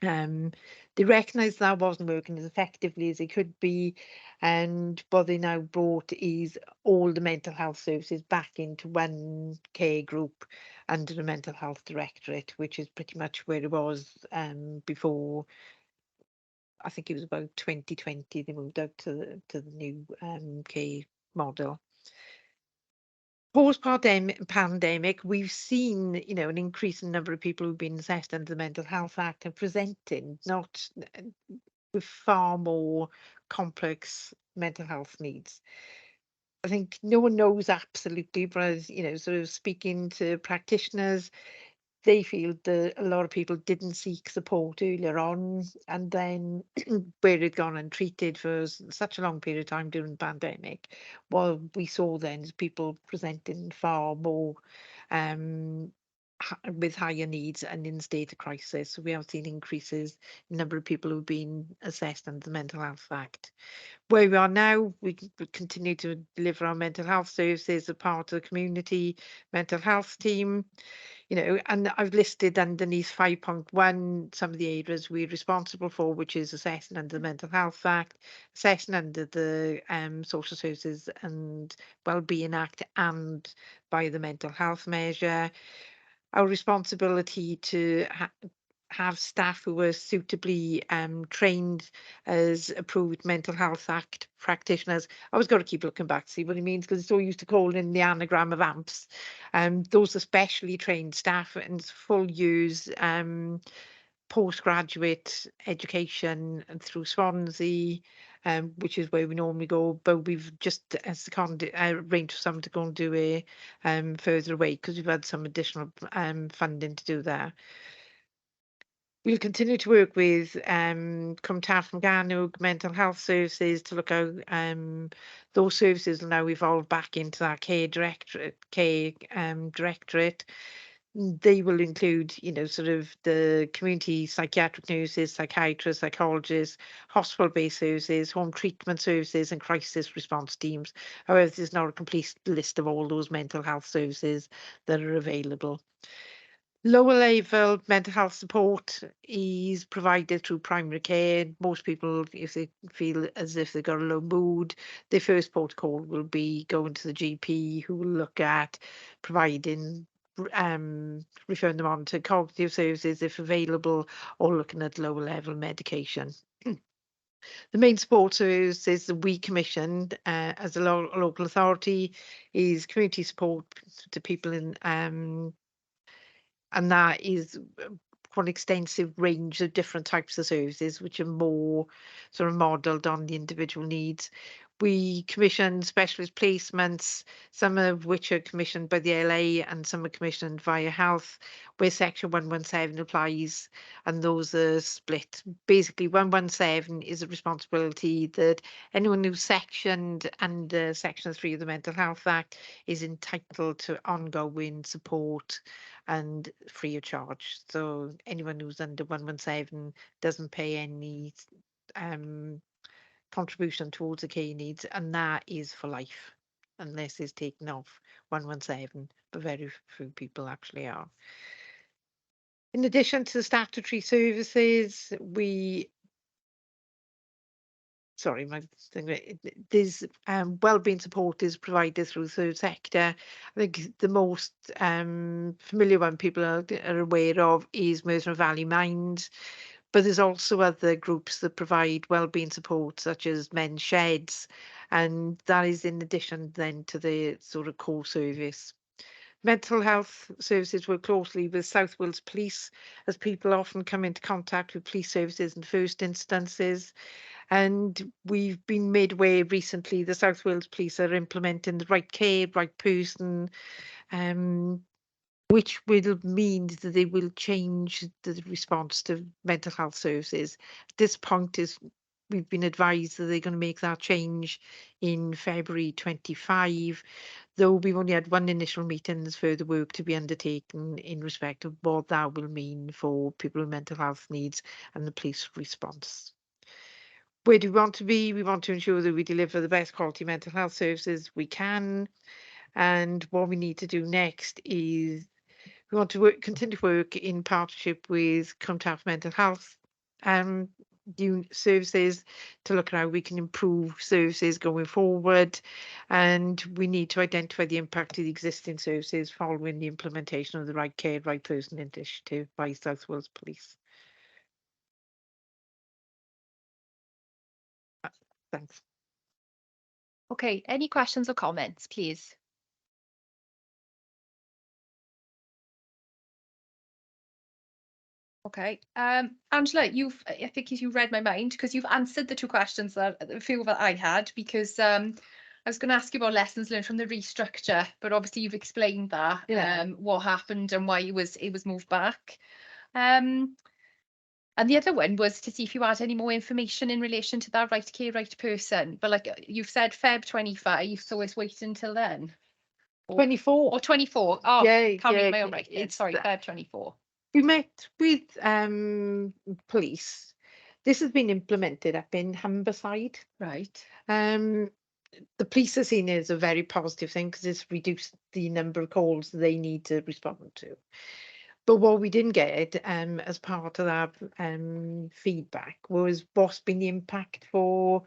They recognised that wasn't working as effectively as it could be, and what they now brought is all the mental health services back into one care group under the Mental Health Directorate, which is pretty much where it was before. I think it was about 2020 they moved out to the new care model. Post-pandemic, we've seen, an increasing number of people who've been assessed under the Mental Health Act and presenting not with far more complex mental health needs. I think no one knows absolutely, but as, sort of speaking to practitioners, they feel that a lot of people didn't seek support earlier on, and then where they'd gone untreated for such a long period of time during the pandemic. What we saw then is people presenting far more with higher needs and in state of crisis. So we have seen increases in the number of people who've been assessed under the Mental Health Act. Where we are now, we continue to deliver our mental health services as part of the community mental health team. And I've listed underneath 5.1 some of the areas we're responsible for, which is assessing under the Mental Health Act, assessing under the Social Services and Wellbeing Act, and by the mental health measure. Our responsibility to have staff who are suitably trained as approved Mental Health Act practitioners. I always got to keep looking back to see what he means because it's so used to calling the anagram of AMPS. Those are specially trained staff and full use postgraduate education through Swansea, which is where we normally go, but we've just arranged for someone to go and do a further away because we've had some additional funding to do that. We'll continue to work with COMTAF and Ganwg Mental Health Services to look out those services will now evolve back into that care directorate. They will include, sort of the community psychiatric nurses, psychiatrists, psychologists, hospital-based services, home treatment services, and crisis response teams. However, there's not a complete list of all those mental health services that are available. Lower level mental health support is provided through primary care. Most people, if they feel as if they've got a low mood, their first protocol will be going to the GP, who will look at providing referring them on to cognitive services if available, or looking at lower level medication. The main support services that we commissioned as a local authority is community support to people in and that is quite an extensive range of different types of services which are more sort of modelled on the individual needs. We commission specialist placements, some of which are commissioned by the LA and some are commissioned via health, where section 117 applies, and those are split. Basically, 117 is a responsibility that anyone who's sectioned under section 3 of the Mental Health Act is entitled to ongoing support and free of charge. So anyone who's under 117 doesn't pay any contribution towards the care needs, and that is for life, unless it's taken off 117, but very few people actually are. In addition to the statutory services, there's wellbeing support is provided through the third sector. I think the most familiar one people are aware of is Merton Valley Mind, but there's also other groups that provide wellbeing support, such as Men's Sheds, and that is in addition then to the sort of core service. Mental health services work closely with South Wales Police, as people often come into contact with police services in the first instances. And we've been made aware recently the South Wales Police are implementing the right care, right person, which will mean that they will change the response to mental health services. At this point, we've been advised that they're going to make that change in February 25, though we've only had one initial meeting. There's further work to be undertaken in respect of what that will mean for people with mental health needs and the police response. Where do we want to be? We want to ensure that we deliver the best quality mental health services we can. And what we need to do next is we want to continue to work in partnership with Clontarf Mental Health services to look at how we can improve services going forward. And we need to identify the impact of the existing services following the implementation of the Right Care, Right Person initiative by South Wales Police. Thanks. Okay, any questions or comments, please? Okay, Angela, I think you read my mind because you've answered the two questions a few that I had, because I was going to ask you about lessons learned from the restructure, but obviously you've explained that, what happened and why it was moved back. And the other one was to see if you had any more information in relation to that right care, right person. But like you've said, Feb 25, so it's waiting until then. 24. Or 24. Oh, Yeah, can't read yeah, my own writing. it's Sorry, that. Feb 24. We met with police. This has been implemented up in Humberside. Right. The police are seen as a very positive thing because it's reduced the number of calls they need to respond to. But what we didn't get as part of that feedback was what's been the impact for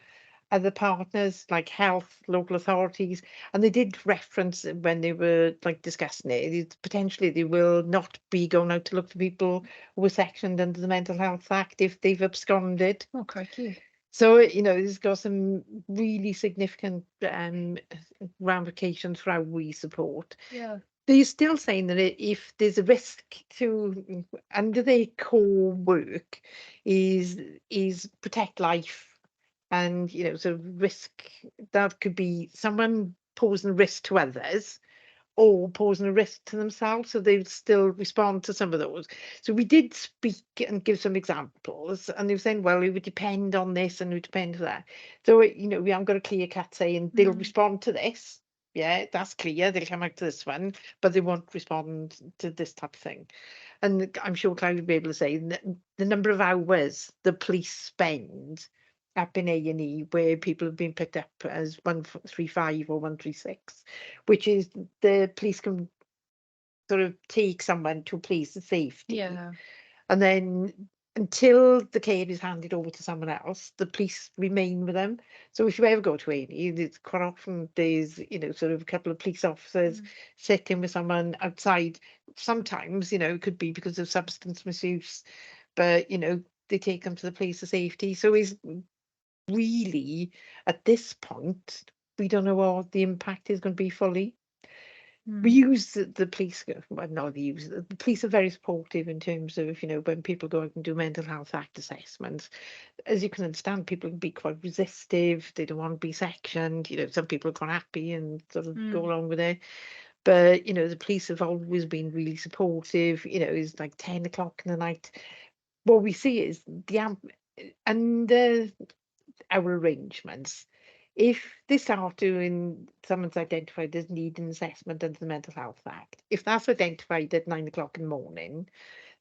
other partners like health, local authorities, and they did reference when they were like discussing it, potentially they will not be going out to look for people who were sectioned under the Mental Health Act if they've absconded. Oh, crikey. So, you know, it's got some really significant ramifications for how we support. Yeah. They're still saying that if there's a risk to under their core work is protect life, and you know, sort of risk that could be someone posing a risk to others or posing a risk to themselves, so they would still respond to some of those. So we did speak and give some examples, and they were saying, well, it would depend on this and it would depend on that. So, you know, we haven't got a clear cut saying they'll respond to this. Yeah, that's clear. They'll come out to this one, but they won't respond to this type of thing. And I'm sure Clive will be able to say the number of hours the police spend up in A&E where people have been picked up as 135 or 136, which is the police can sort of take someone to a place of safety. Yeah. And then until the care is handed over to someone else, the police remain with them. So if you ever go to A&E, it's quite often there's, you know, sort of a couple of police officers sitting with someone outside. Sometimes, you know, it could be because of substance misuse, but, you know, they take them to the place of safety. So is really at this point we don't know what the impact is going to be fully. We use the police, well, not the use, the police are very supportive in terms of, you know, when people go out and do mental health act assessments. As you can understand, people can be quite resistive, they don't want to be sectioned, you know, some people are quite happy and sort of go along with it. But, you know, the police have always been really supportive. You know, it's like 10 o'clock in the night. What we see is under our arrangements, if they start doing, someone's identified as needing assessment under the Mental Health Act, if that's identified at 9 o'clock in the morning,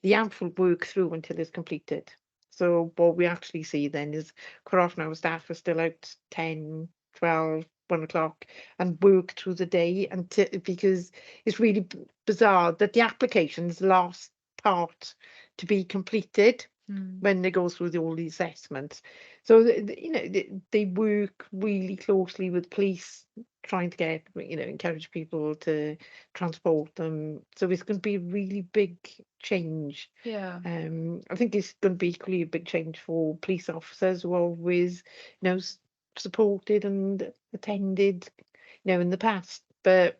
the AMP will work through until it's completed. So what we actually see then is quite often our staff are still out 10, 12, 1 o'clock and work through the day, and because it's really bizarre that the application's the last part to be completed when they go through all the assessments. So, you know, they work really closely with police, trying to get, you know, encourage people to transport them. So it's going to be a really big change. Yeah. I think it's going to be equally a big change for police officers who are always, you know, supported and attended, you know, in the past. But,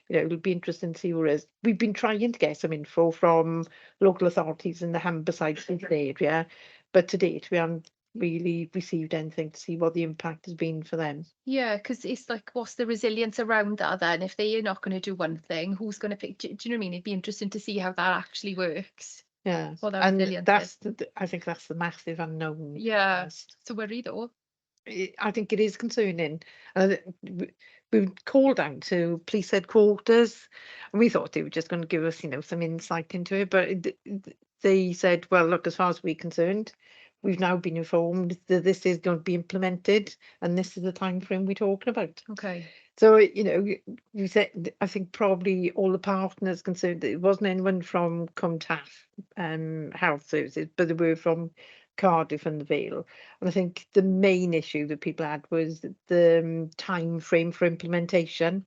you know, it'll be interesting to see where it is. We've been trying to get some info from local authorities in the Humberside area, but to date we haven't really received anything to see what the impact has been for them. Yeah, because it's like, what's the resilience around that then? If they are not going to do one thing, who's going to pick? Do you know what I mean? It'd be interesting to see how that actually works. Yeah, What that and resilience that's is. I think that's the massive unknown. Yeah. So worry though. I think it is concerning. We called down to police headquarters, and we thought they were just going to give us, you know, some insight into it. But they said, well, look, as far as we're concerned, we've now been informed that this is going to be implemented, and this is the time frame we're talking about. Okay. So, you know, you said, I think probably all the partners concerned, it wasn't anyone from Comtaf Health Services, but they were from Cardiff and the Vale. And I think the main issue that people had was the time frame for implementation,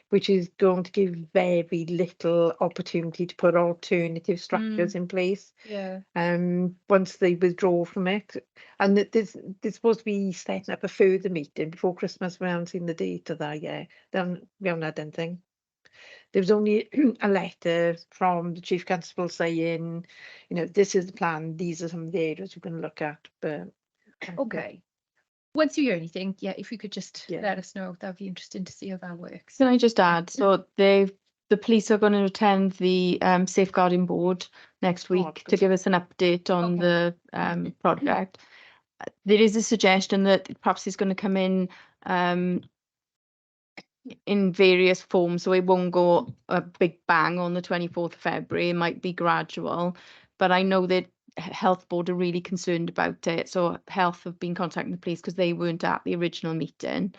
which is going to give very little opportunity to put alternative structures in place. Yeah. Once they withdraw from it. And there's supposed to be setting up a further meeting before Christmas. We haven't seen the date of that yet. We haven't had anything. There was only a letter from the Chief Constable saying, you know, this is the plan, these are some of the areas we're going to look at. But Okay. Once you hear anything, yeah, if you could just Yeah. let us know, that'd be interesting to see how that works. Can I just add? So the police are going to attend the safeguarding board next week to good. give us an update on Okay. the project. There is a suggestion that perhaps it's going to come in various forms, so it won't go a big bang on the 24th of February. It might be gradual, but I know that Health Board are really concerned about it. So Health have been contacting the police because they weren't at the original meeting.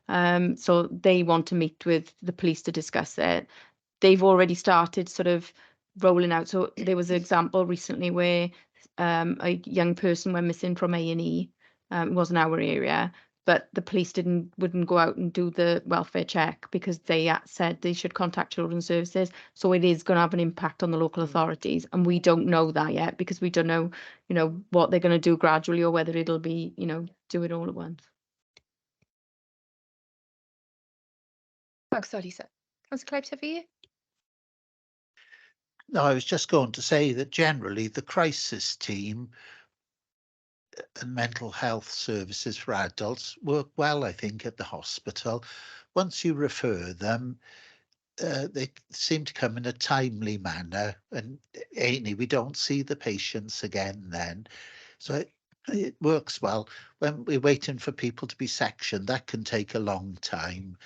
So they want to meet with the police to discuss it. They've already started sort of rolling out. So there was an example recently where a young person went missing from A&E. It wasn't our area, but the police wouldn't go out and do the welfare check because they said they should contact Children's Services. So it is going to have an impact on the local authorities, and we don't know that yet because we don't know, you know, what they're going to do gradually or whether it'll be, you know, do it all at once. Thanks, Lisa. Councillor Clive, have you? No, I was just going to say that generally the crisis team and mental health services for adults work well, I think, at the hospital. Once you refer them, they seem to come in a timely manner, and Amy, we don't see the patients again then. So it works well. When we're waiting for people to be sectioned, that can take a long time.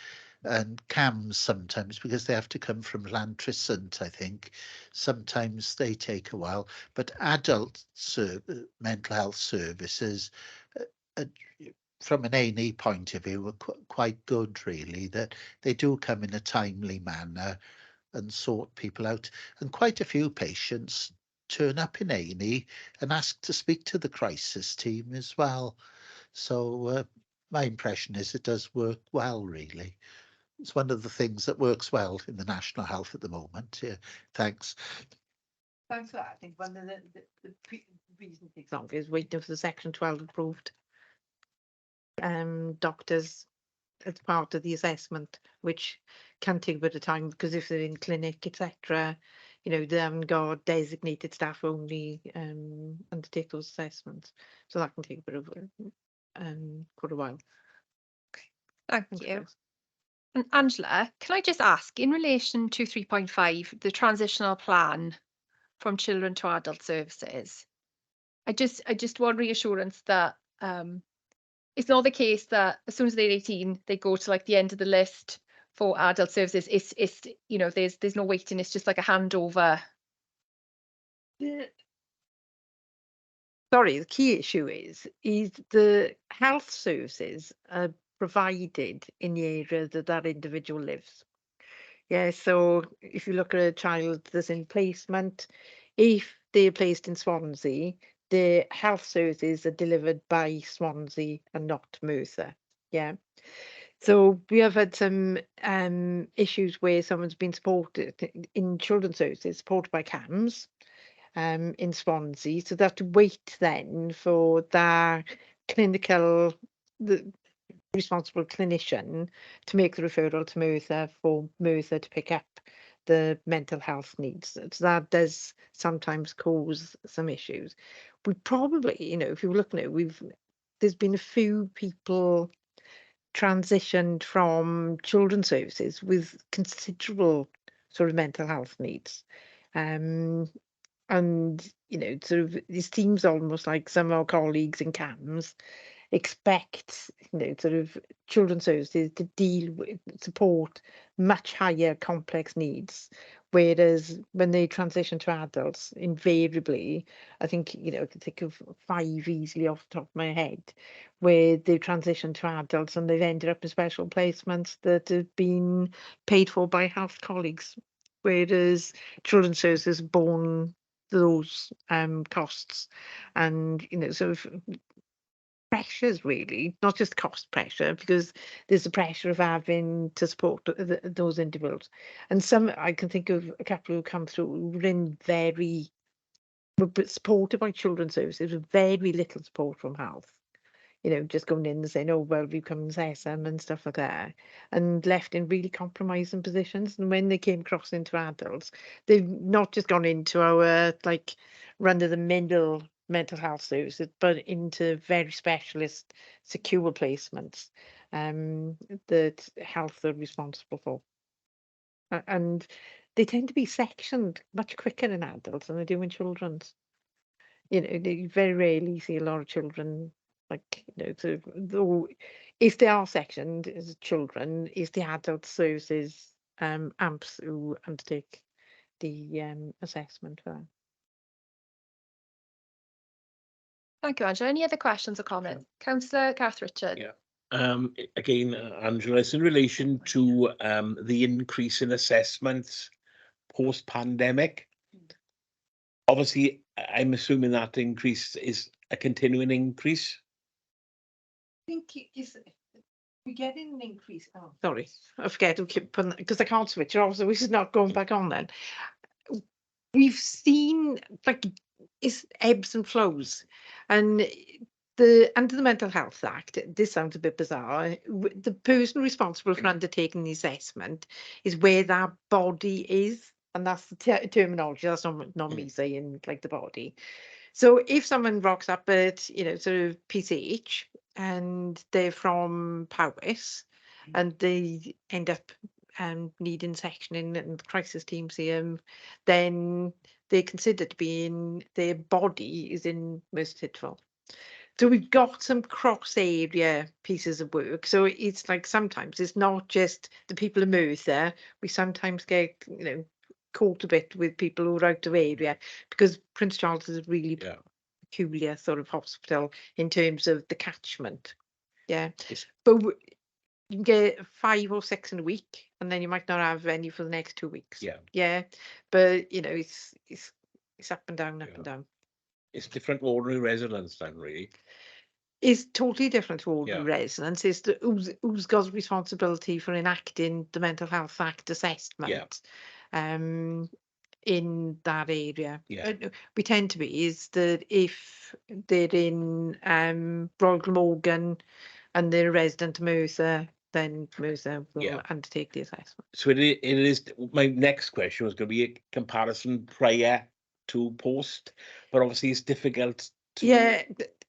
And CAMS sometimes, because they have to come from Llantrysant, I think, sometimes they take a while. But adult mental health services, uh, from an A&E point of view, are quite good, really, that they do come in a timely manner and sort people out. And quite a few patients turn up in A&E and ask to speak to the crisis team as well. So my impression is it does work well, really. It's one of the things that works well in the National Health at the moment. Yeah, thanks. Thanks for that. I think one of the recent example is waiting for the Section 12 approved doctors as part of the assessment, which can take a bit of time because if they're in clinic, etc., you know, they haven't got designated staff only undertake those assessments. So that can take a bit of quite a while. Thank Thanks, you. Chris. And Angela, can I just ask, in relation to 3.5, the transitional plan from children to adult services, I just want reassurance that it's not the case that as soon as they're 18, they go to like the end of the list for adult services. It's you know, there's no waiting, it's just like a handover. sorry, the key issue is the health services are provided in the area that that individual lives. Yeah, so if you look at a child that's in placement, if they're placed in Swansea, the health services are delivered by Swansea and not Merthyr. Yeah. So we have had some issues where someone's been supported in children's services, supported by CAMS in Swansea. So they have to wait then for their clinical, the responsible clinician to make the referral to Merthyr for Merthyr to pick up the mental health needs. So that does sometimes cause some issues. We probably, you know, if you're looking at it, there's been a few people transitioned from children's services with considerable sort of mental health needs. And, you know, sort of it seems almost like some of our colleagues in CAMS expect, you know, sort of children's services to deal with, support much higher complex needs. Whereas when they transition to adults, invariably, I think, you know, I can think of 5 easily off the top of my head, where they've transitioned to adults and they've ended up in special placements that have been paid for by health colleagues. Whereas children's services borne those costs, and you know, sort of pressures really, not just cost pressure, because there's the pressure of having to support those individuals. And some, I can think of a couple who come through who were in were supported by children's services with very little support from health. You know, just going in and saying, oh, well, we come and assess them and stuff like that, and left in really compromising positions. And when they came across into adults, they've not just gone into our like run-of-the-mill mental health services, but into very specialist, secure placements that health are responsible for. And they tend to be sectioned much quicker in adults than they do in children's. You know, you very rarely see a lot of children like, you know, sort of, though if they are sectioned as children, it's the adult services AMPs who undertake the assessment for that. Thank you, Angela. Any other questions or comments? Councillor Kath Richard. Yeah. Again, Angela, it's in relation to the increase in assessments post-pandemic. Obviously, I'm assuming that increase is a continuing increase. I think we get an increase. Oh, sorry, I forget to keep putting because I can't switch it off, so this is not going back on then. We've seen like it's ebbs and flows, and under the Mental Health Act, this sounds a bit bizarre. The person responsible for undertaking the assessment is where that body is, and that's the terminology. That's not me saying like the body. So if someone rocks up at, you know, sort of PCH and they're from Powys and they end up needing sectioning and the crisis team see them, then they're considered to be in, their body is in Merthyr Tydfil. So we've got some cross area pieces of work. So it's like sometimes it's not just the people in Merthyr. We sometimes get, you know, caught a bit with people who are out of area because Prince Charles is a really peculiar sort of hospital in terms of the catchment. Yeah. But you can get 5 or 6 in a week and then you might not have any for the next 2 weeks. Yeah. But you know, it's up and down, up and down. It's different ordinary residents then, really. Is totally different to ordinary residents. Is who's got responsibility for enacting the Mental Health Act assessment in that area. We tend to be is that if they're in Royal Glamorgan and they're a resident of Merthyr, then Merthyr will undertake the assessment. So it is. My next question was going to be a comparison prior to post, but obviously it's difficult to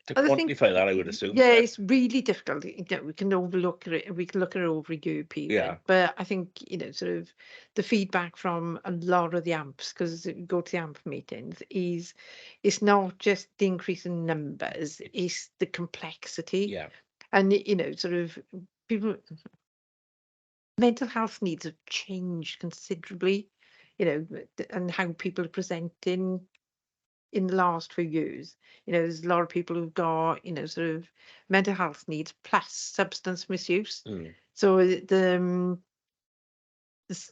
quantify that, I would assume. Yeah, it's really difficult. You know, we can overlook it. We can look at it over a year period. But I think, you know, sort of the feedback from a lot of the AMPs, because we go to the AMP meetings, is it's not just the increase in numbers, it's the complexity. And, you know, sort of people, mental health needs have changed considerably, you know, and how people are presenting in the last few years. You know, there's a lot of people who've got, you know, sort of mental health needs plus substance misuse. So this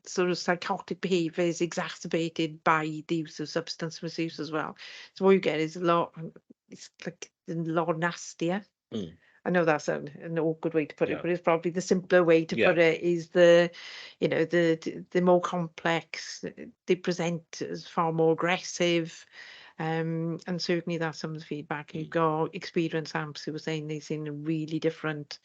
sort of psychotic behaviour is exacerbated by the use of substance misuse as well. So what you get is it's like a lot nastier. I know that's an awkward way to put it, but it's probably the simpler way to put it is you know, the more complex, they present as far more aggressive. And certainly that's some of the feedback. You've got experienced amps who were saying they've seen a really different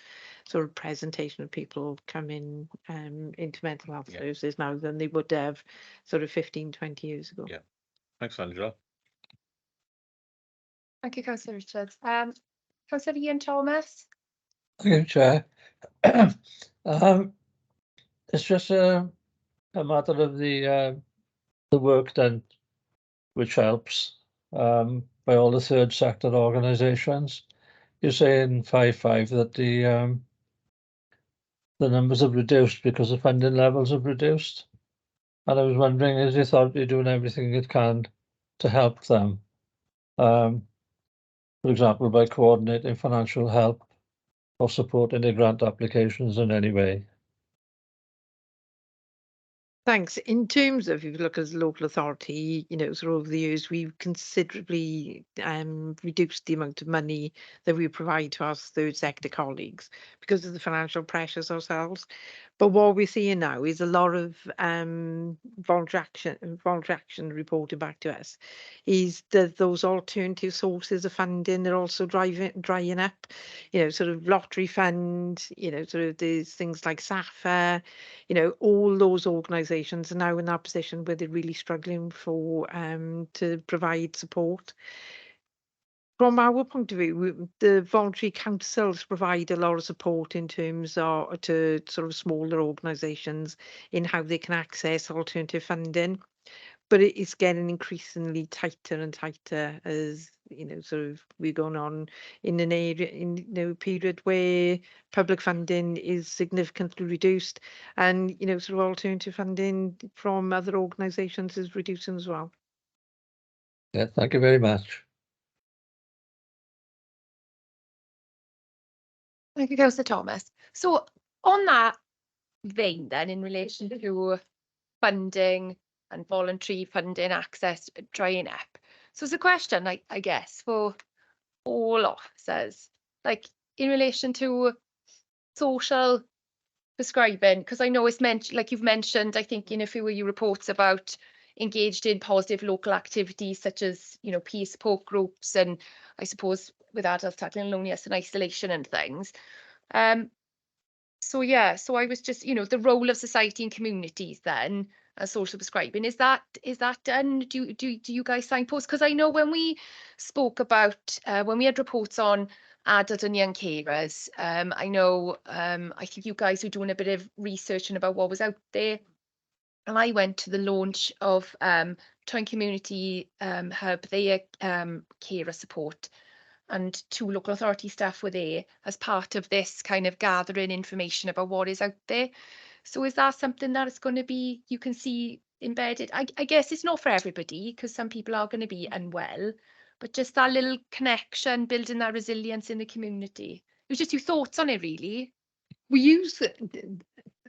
sort of presentation of people coming into mental health services now than they would have sort of 15, 20 years ago. Yeah. Thanks, Angela. Thank you, Councillor Richards. Councillor Ian Thomas. Thank you, Chair. It's just a matter of the work done, which helps by all the third sector organisations. You say in 5.5 that the numbers have reduced because the funding levels have reduced, and I was wondering, is the authority doing everything it can to help them? For example, by coordinating financial help or supporting their grant applications in any way. Thanks. In terms of, if you look as a local authority, you know, sort of over the years, we've considerably reduced the amount of money that we provide to our third sector colleagues because of the financial pressures ourselves. But what we're seeing now is a lot of voluntary action reported back to us is that those alternative sources of funding are also drying up, you know, sort of lottery fund, you know, sort of there's things like SAFA, you know, all those organisations are now in that position where they're really struggling for to provide support. From our point of view, the voluntary councils provide a lot of support in terms of to sort of smaller organisations in how they can access alternative funding, but it is getting increasingly tighter and tighter as, you know, sort of we're going on in an area, in, you know, period where public funding is significantly reduced, and, you know, sort of alternative funding from other organisations is reducing as well. Yeah, thank you very much. Thank you, Councillor Thomas. So on that vein then, in relation to funding and voluntary funding access drying up. So it's a question, I guess, for all officers, like in relation to social prescribing, because I know it's meant, like you've mentioned, I think in a few of your reports about engaged in positive local activities such as, you know, peer support groups and I suppose with adults tackling loneliness and isolation and things. So yeah, so I was just, you know, the role of society and communities then as social prescribing, is that done? Do you guys signpost? Because I know when we spoke about when we had reports on adult and young carers, I know I think you guys were doing a bit of research about what was out there. And I went to the launch of Town Community Hub, their carer support, and 2 local authority staff were there as part of this kind of gathering information about what is out there. So is that something that is going to be, you can see embedded? I guess it's not for everybody because some people are going to be unwell, but just that little connection, building that resilience in the community. It was just your thoughts on it, really. We use it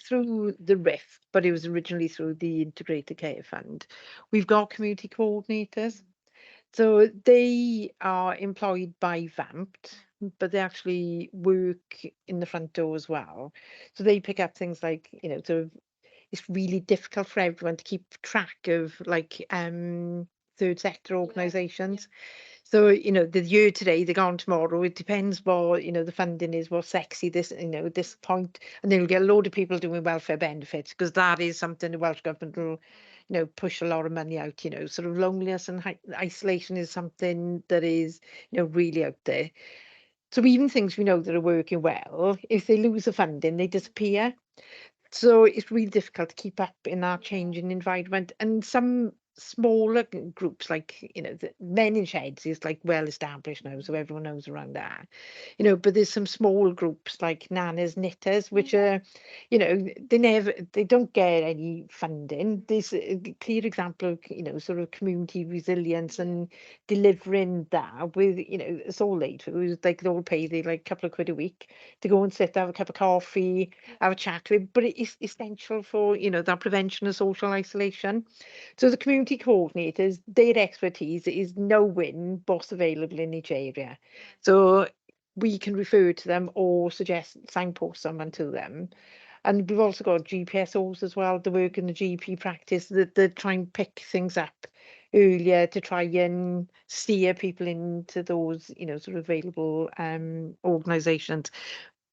through the RIF, but it was originally through the Integrated Care Fund. We've got community coordinators. So they are employed by VAMPT, but they actually work in the front door as well. So they pick up things like, you know, sort of, it's really difficult for everyone to keep track of like third sector organisations. So, you know, the year today, they're gone tomorrow. It depends what, you know, the funding is, what sexy this, you know, this point. And then we'll get a load of people doing welfare benefits because that is something the Welsh Government will, you know, push a lot of money out, you know, sort of loneliness and isolation is something that is, you know, really out there. So even things we know that are working well, if they lose the funding, they disappear. So it's really difficult to keep up in our changing environment. And some smaller groups like, you know, the Men in Sheds is like well established now, so everyone knows around that, you know, but there's some small groups like Nana's Knitters, which are, you know, they don't get any funding. There's a clear example of, you know, sort of community resilience and delivering that with, you know, it's all late. It was like they all pay the like couple of quid a week to go and sit, have a cup of coffee, have a chat with, but it is essential for, you know, that prevention of social isolation. So the community coordinators, their expertise is knowing what's available in each area. So we can refer to them or suggest signpost someone to them. And we've also got GPSOs as well, the work in the GP practice that try and pick things up earlier to try and steer people into those, you know, sort of available organisations.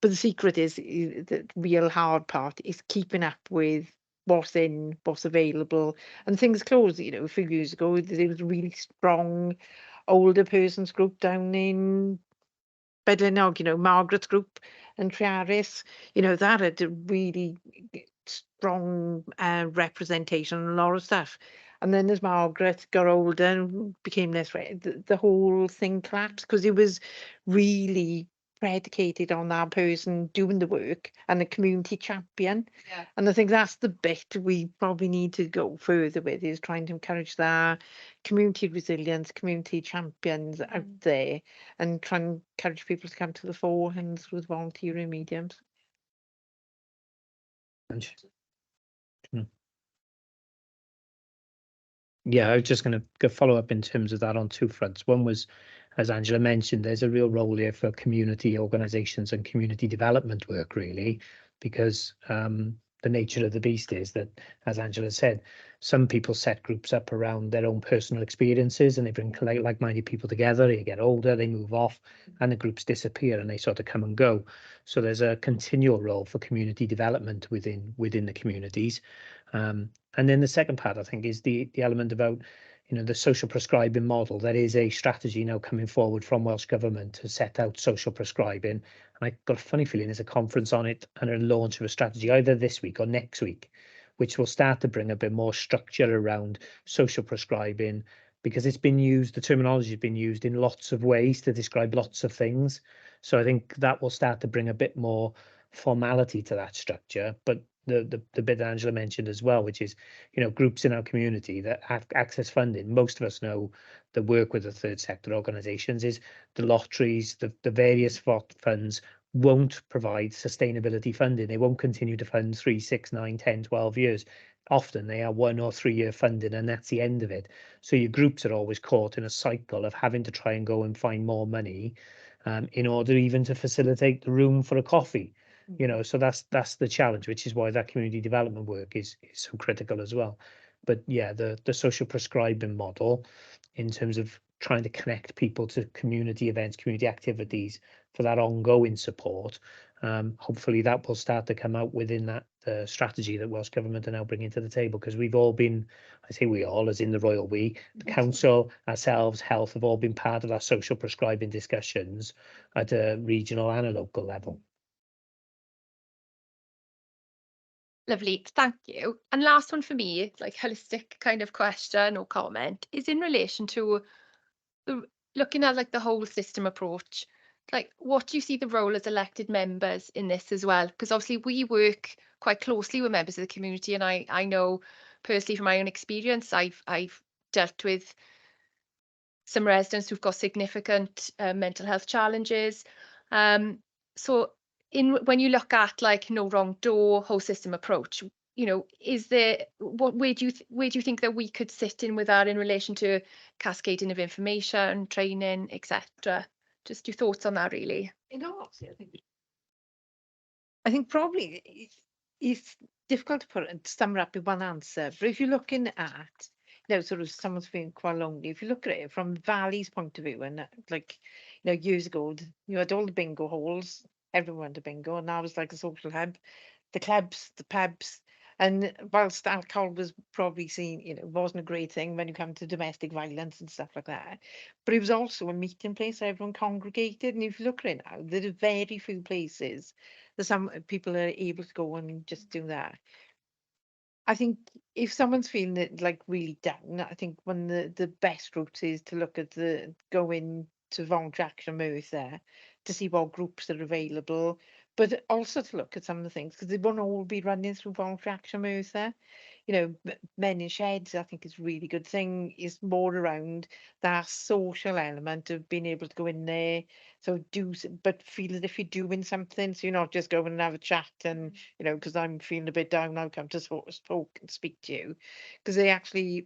But the secret is the real hard part is keeping up with what's in, what's available, and things closed. You know, a few years ago, there was a really strong older persons group down in Bedlinog, you know, Margaret's group and Trearis, you know, that had a really strong representation on a lot of stuff. And then as Margaret got older and became less, the whole thing collapsed because it was really predicated on that person doing the work and the community champion. Yeah. And I think that's the bit we probably need to go further with, is trying to encourage that community resilience, community champions out there, and try and encourage people to come to the fore and through the volunteering mediums. Yeah, I was just going to follow up in terms of that on two fronts. One was, as Angela mentioned, there's a real role here for community organisations and community development work, really, because the nature of the beast is that, as Angela said, some people set groups up around their own personal experiences and they bring like-minded people together. They get older, they move off, and the groups disappear and they sort of come and go. So there's a continual role for community development within the communities. And then the second part, I think, is the element about, you know, the social prescribing model. There is a strategy now coming forward from Welsh Government to set out social prescribing. And I got a funny feeling there's a conference on it and a launch of a strategy either this week or next week, which will start to bring a bit more structure around social prescribing, because it's been used, the terminology has been used in lots of ways to describe lots of things. So I think that will start to bring a bit more formality to that structure. But the bit that Angela mentioned as well, which is, you know, groups in our community that have access funding. Most of us know that work with the third sector organisations is the lotteries, the various funds won't provide sustainability funding. They won't continue to fund 3, 6, 9, 10, 12 years. Often they are 1 or 3 year funding and that's the end of it. So your groups are always caught in a cycle of having to try and go and find more money in order even to facilitate the room for a coffee. You know, so that's the challenge, which is why that community development work is so critical as well. But yeah, the social prescribing model in terms of trying to connect people to community events, community activities for that ongoing support, hopefully that will start to come out within that strategy that Welsh Government are now bringing to the table, because we've all been, I say we all, as in the royal we, the council, ourselves, health, have all been part of our social prescribing discussions at a regional and a local level. Lovely, thank you. And last one for me, like holistic kind of question or comment, is in relation to looking at like the whole system approach. Like, what do you see the role as elected members in this as well? Because obviously we work quite closely with members of the community, and I know personally from my own experience, I've dealt with some residents who've got significant mental health challenges. So when you look at like no wrong door, whole system approach, you know, is there where do you think that we could sit in with that in relation to cascading of information, training, etc.? Just your thoughts on that, really. In all honesty, I think probably it's difficult to sum it up in one answer. But if you're looking at, you know, sort of someone's been quite lonely, if you look at it from Valley's point of view, and like, you know, years ago, you had all the bingo halls, everyone went to bingo, and now it's like a social hub, the clubs, the pubs. And whilst alcohol was probably seen, you know, wasn't a great thing when you come to domestic violence and stuff like that, but it was also a meeting place where everyone congregated. And if you look at it now, there are very few places that some people are able to go and just do that. I think if someone's feeling it like really down, I think one of the best routes is to look at going to voluntary action Merthyr there to see what groups are available, but also to look at some of the things because they won't all be running through voluntary action Merthyr. You know, Men in Sheds, I think is a really good thing. Is more around that social element of being able to go in there, so but feel as if you're doing something. So you're not just going and have a chat and, you know, because I'm feeling a bit down, I'll come to speak to you, because they actually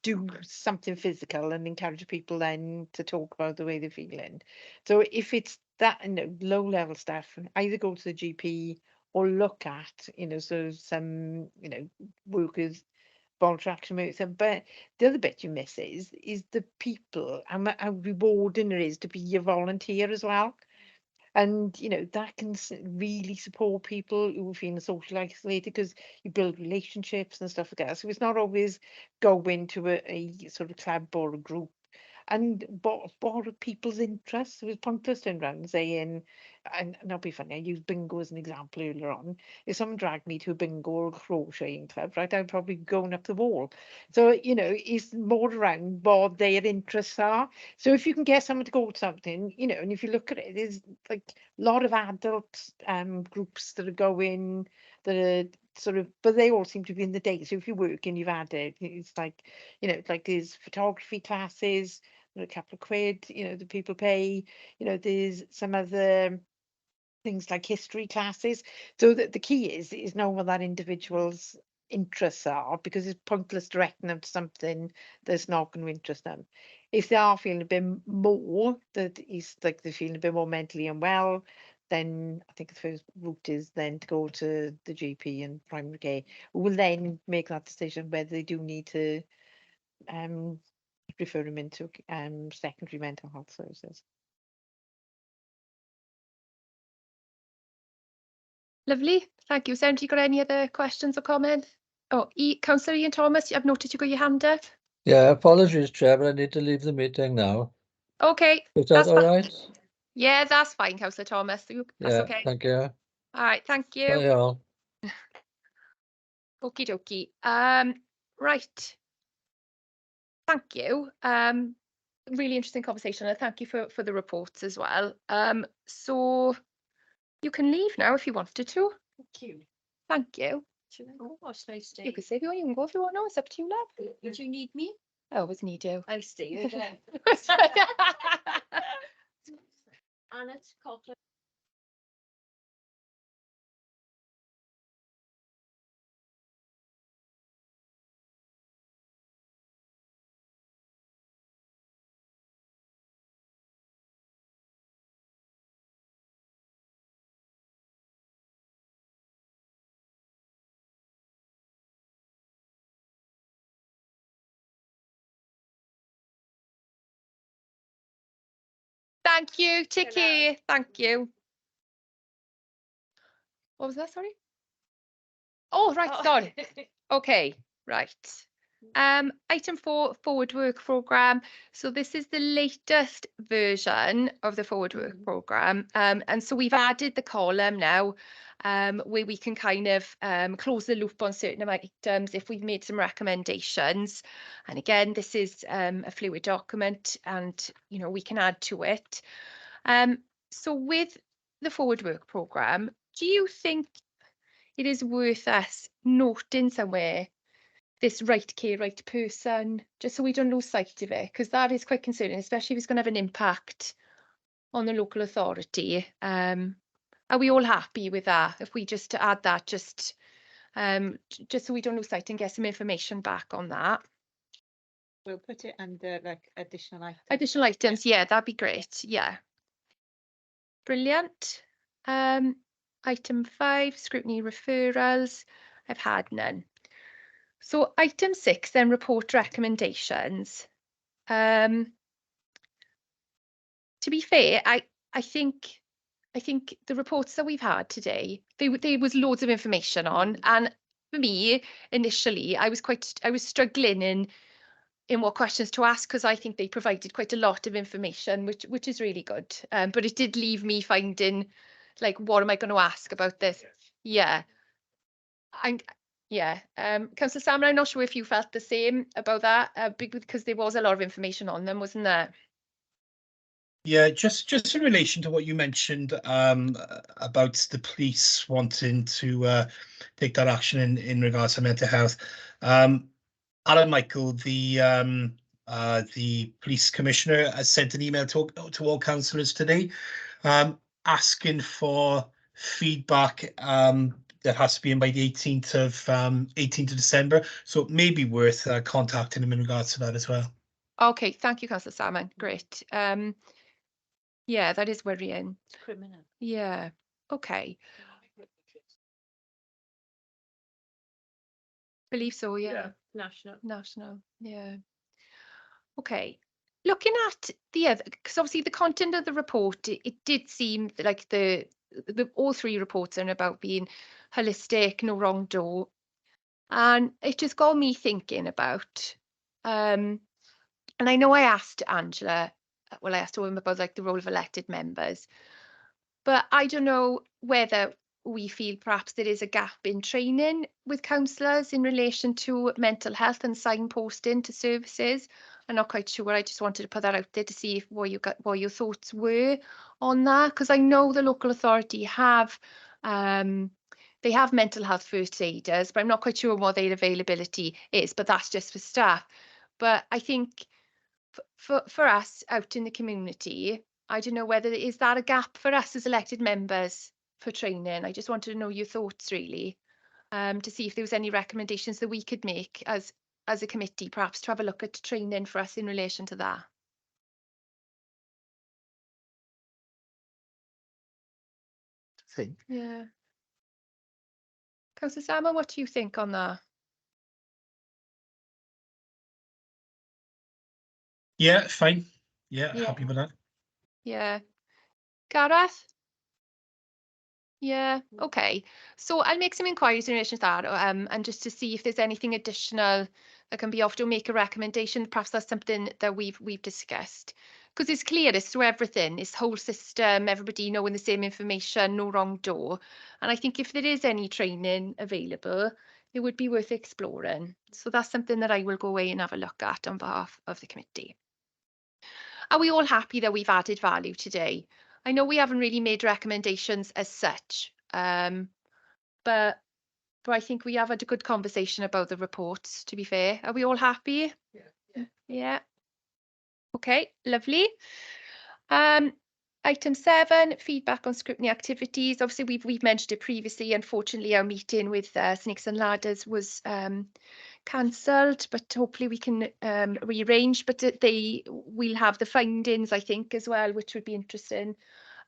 do something physical and encourage people then to talk about the way they're feeling. So if it's that, you know, low level stuff, either go to the GP or look at, you know, so some, you know, workers, voluntary action moves. But the other bit you miss is the people and how rewarding it is to be a volunteer as well. And, you know, that can really support people who are feeling socially isolated because you build relationships and stuff like that. So it's not always going to a sort of club or a group. And what are people's interests? It was pointless turning around and saying, and not be funny, I used bingo as an example earlier on. If someone dragged me to a bingo or a crocheting club, right, I'd probably be going up the wall. So, you know, it's more around what their interests are. So if you can get someone to go to something, you know, and if you look at it, there's like a lot of adult groups that are going, that are sort of, but they all seem to be in the day. So if you work and you've had it, it's like, you know, like there's photography classes, there are a couple of quid, you know, the people pay, you know, there's some other things like history classes. So the key is knowing what that individual's interests are, because it's pointless directing them to something that's not going to interest them. If they are feeling a bit more, that is like they're feeling a bit more mentally unwell, then I think the first route is then to go to the GP and primary care, who will then make that decision whether they do need to refer them into secondary mental health services. Lovely. Thank you. Sarah, have you got any other questions or comments? Oh, Councillor Ian Thomas, I've noted you got your hand up. Yeah, apologies, Chair, but I need to leave the meeting now. Okay. Is that That's all fine. right? Yeah, that's fine, Councillor Thomas. That's Yeah, okay. thank you. All right, thank you. Bye all. Okie dokie. Right. Thank you. Really interesting conversation, and thank you for the reports as well. So you can leave now if you wanted to. Thank you. Thank you. Should I go or should I stay? You can stay if you want. You can go if you want. No, it's up to you, love. Would you need me? I always need you. I'll stay here then. Annette Coughlin. Thank you. Take care. Thank you. What was that? Sorry. Oh, right. Sorry. Okay. Right. Item 4, forward work programme. So this is the latest version of the forward work programme. And so we've added the column now where we can kind of close the loop on certain items if we've made some recommendations. And again, this is a fluid document and, you know, we can add to it. So with the forward work programme, do you think it is worth us noting somewhere this right care, right person, just so we don't lose sight of it, because that is quite concerning, especially if it's going to have an impact on the local authority. Are we all happy with that? If we just add that, just so we don't lose sight and get some information back on that. We'll put it under like additional items. Additional items, yeah, that'd be great. Yeah. Brilliant. Item 5, scrutiny referrals. I've had none. So item 6, then report recommendations. To be fair, I think the reports that we've had today, there was loads of information on, and for me, initially, I was struggling in what questions to ask, because I think they provided quite a lot of information, which is really good. But it did leave me finding, like, what am I going to ask about this? Yeah. Yeah. Councillor Salmon, I'm not sure if you felt the same about that, because there was a lot of information on them, wasn't there? Yeah, just in relation to what you mentioned about the police wanting to take that action in regards to mental health. Alan Michael, the police commissioner, has sent an email to all councillors today, asking for feedback that has to be in by the 18th of December. So it may be worth contacting him in regards to that as well. Okay, thank you, Councillor Salmon. Great. Yeah, that is worrying. It's criminal. Yeah. Okay. Believe so, yeah. National. National. Yeah. Okay. Looking at the other, because obviously the content of the report, it did seem like the all three reports are about being holistic, no wrong door. And it just got me thinking about, and I know I asked Angela, well, I asked him about like the role of elected members, but I don't know whether we feel perhaps there is a gap in training with councillors in relation to mental health and signposting to services. I'm not quite sure. I just wanted to put that out there to see if what your thoughts were on that, because I know the local authority have they have mental health first aiders, but I'm not quite sure what their availability is. But that's just for staff. But I think for us out in the community, I don't know whether is that a gap for us as elected members for training. I just wanted to know your thoughts really, to see if there was any recommendations that we could make as a committee, perhaps to have a look at training for us in relation to that. I think. Yeah. Councillor Salmon, what do you think on that? Yeah, fine. Yeah, Yeah. happy with that. Yeah. Gareth? Yeah, okay. So I'll make some inquiries in relation to that, and just to see if there's anything additional that can be offered or make a recommendation. Perhaps that's something that we've discussed. Because it's clear it's through everything, it's whole system, everybody knowing the same information, no wrong door. And I think if there is any training available, it would be worth exploring. So that's something that I will go away and have a look at on behalf of the committee. Are we all happy that we've added value today? I know we haven't really made recommendations as such, but I think we have had a good conversation about the reports, to be fair. Are we all happy? Yeah. Yeah. Okay, lovely. Item 7, feedback on scrutiny activities. Obviously, we've mentioned it previously. Unfortunately, our meeting with Snakes and Ladders was cancelled, but hopefully we can rearrange. But we'll have the findings, I think, as well, which would be interesting.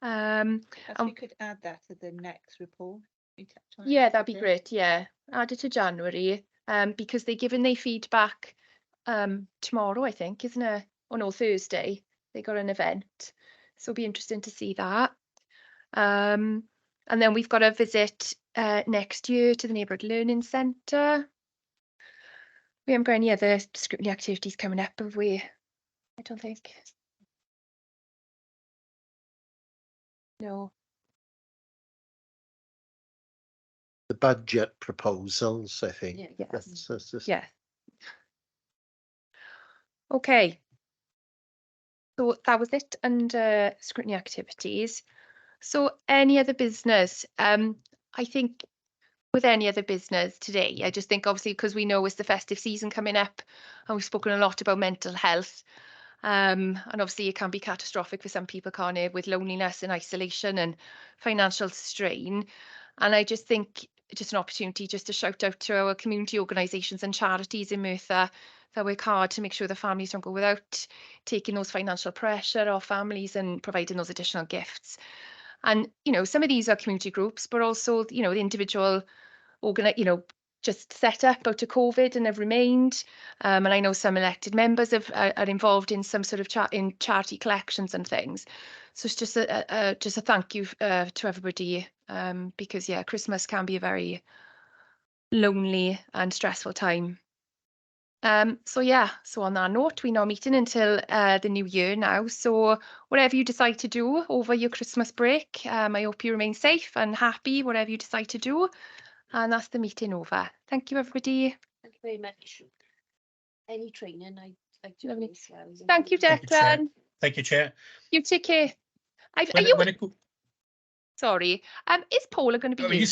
Perhaps we could add that to the next report. We touched on it Yeah, that'd be yesterday. great. Yeah, add it to January. Because they're giving their feedback tomorrow, I think, isn't it? Oh no, Thursday. They got an event, so it'll be interesting to see that. And then we've got a visit next year to the Neighbourhood Learning Centre. We haven't got any other scrutiny activities coming up, have we? I don't think. No. The budget proposals, I think. Yeah. Yes. That's just... Yeah. Okay. So that was it under scrutiny activities. So any other business? I think with any other business today, I just think obviously because we know it's the festive season coming up and we've spoken a lot about mental health. And obviously it can be catastrophic for some people, can't it, with loneliness and isolation and financial strain. And I just think just an opportunity just to shout out to our community organisations and charities in Merthyr that work hard to make sure the families don't go without, taking those financial pressure off families and providing those additional gifts. And, some of these are community groups, but also, the individual just set up out of COVID and have remained. And I know some elected members are involved in some sort of charity collections and things. So it's just a thank you to everybody, because yeah, Christmas can be a very lonely and stressful time. So on that note, we're not meeting until the new year now. So whatever you decide to do over your Christmas break, I hope you remain safe and happy, whatever you decide to do. And that's the meeting over. Thank you, everybody. Thank you very much. Any training, I do Lovely. as well. is Thank you, Thank you, Chair. Declan. Thank you, Chair. You take care. Are When, you? when it, Sorry. Is Paula going to be oh, used?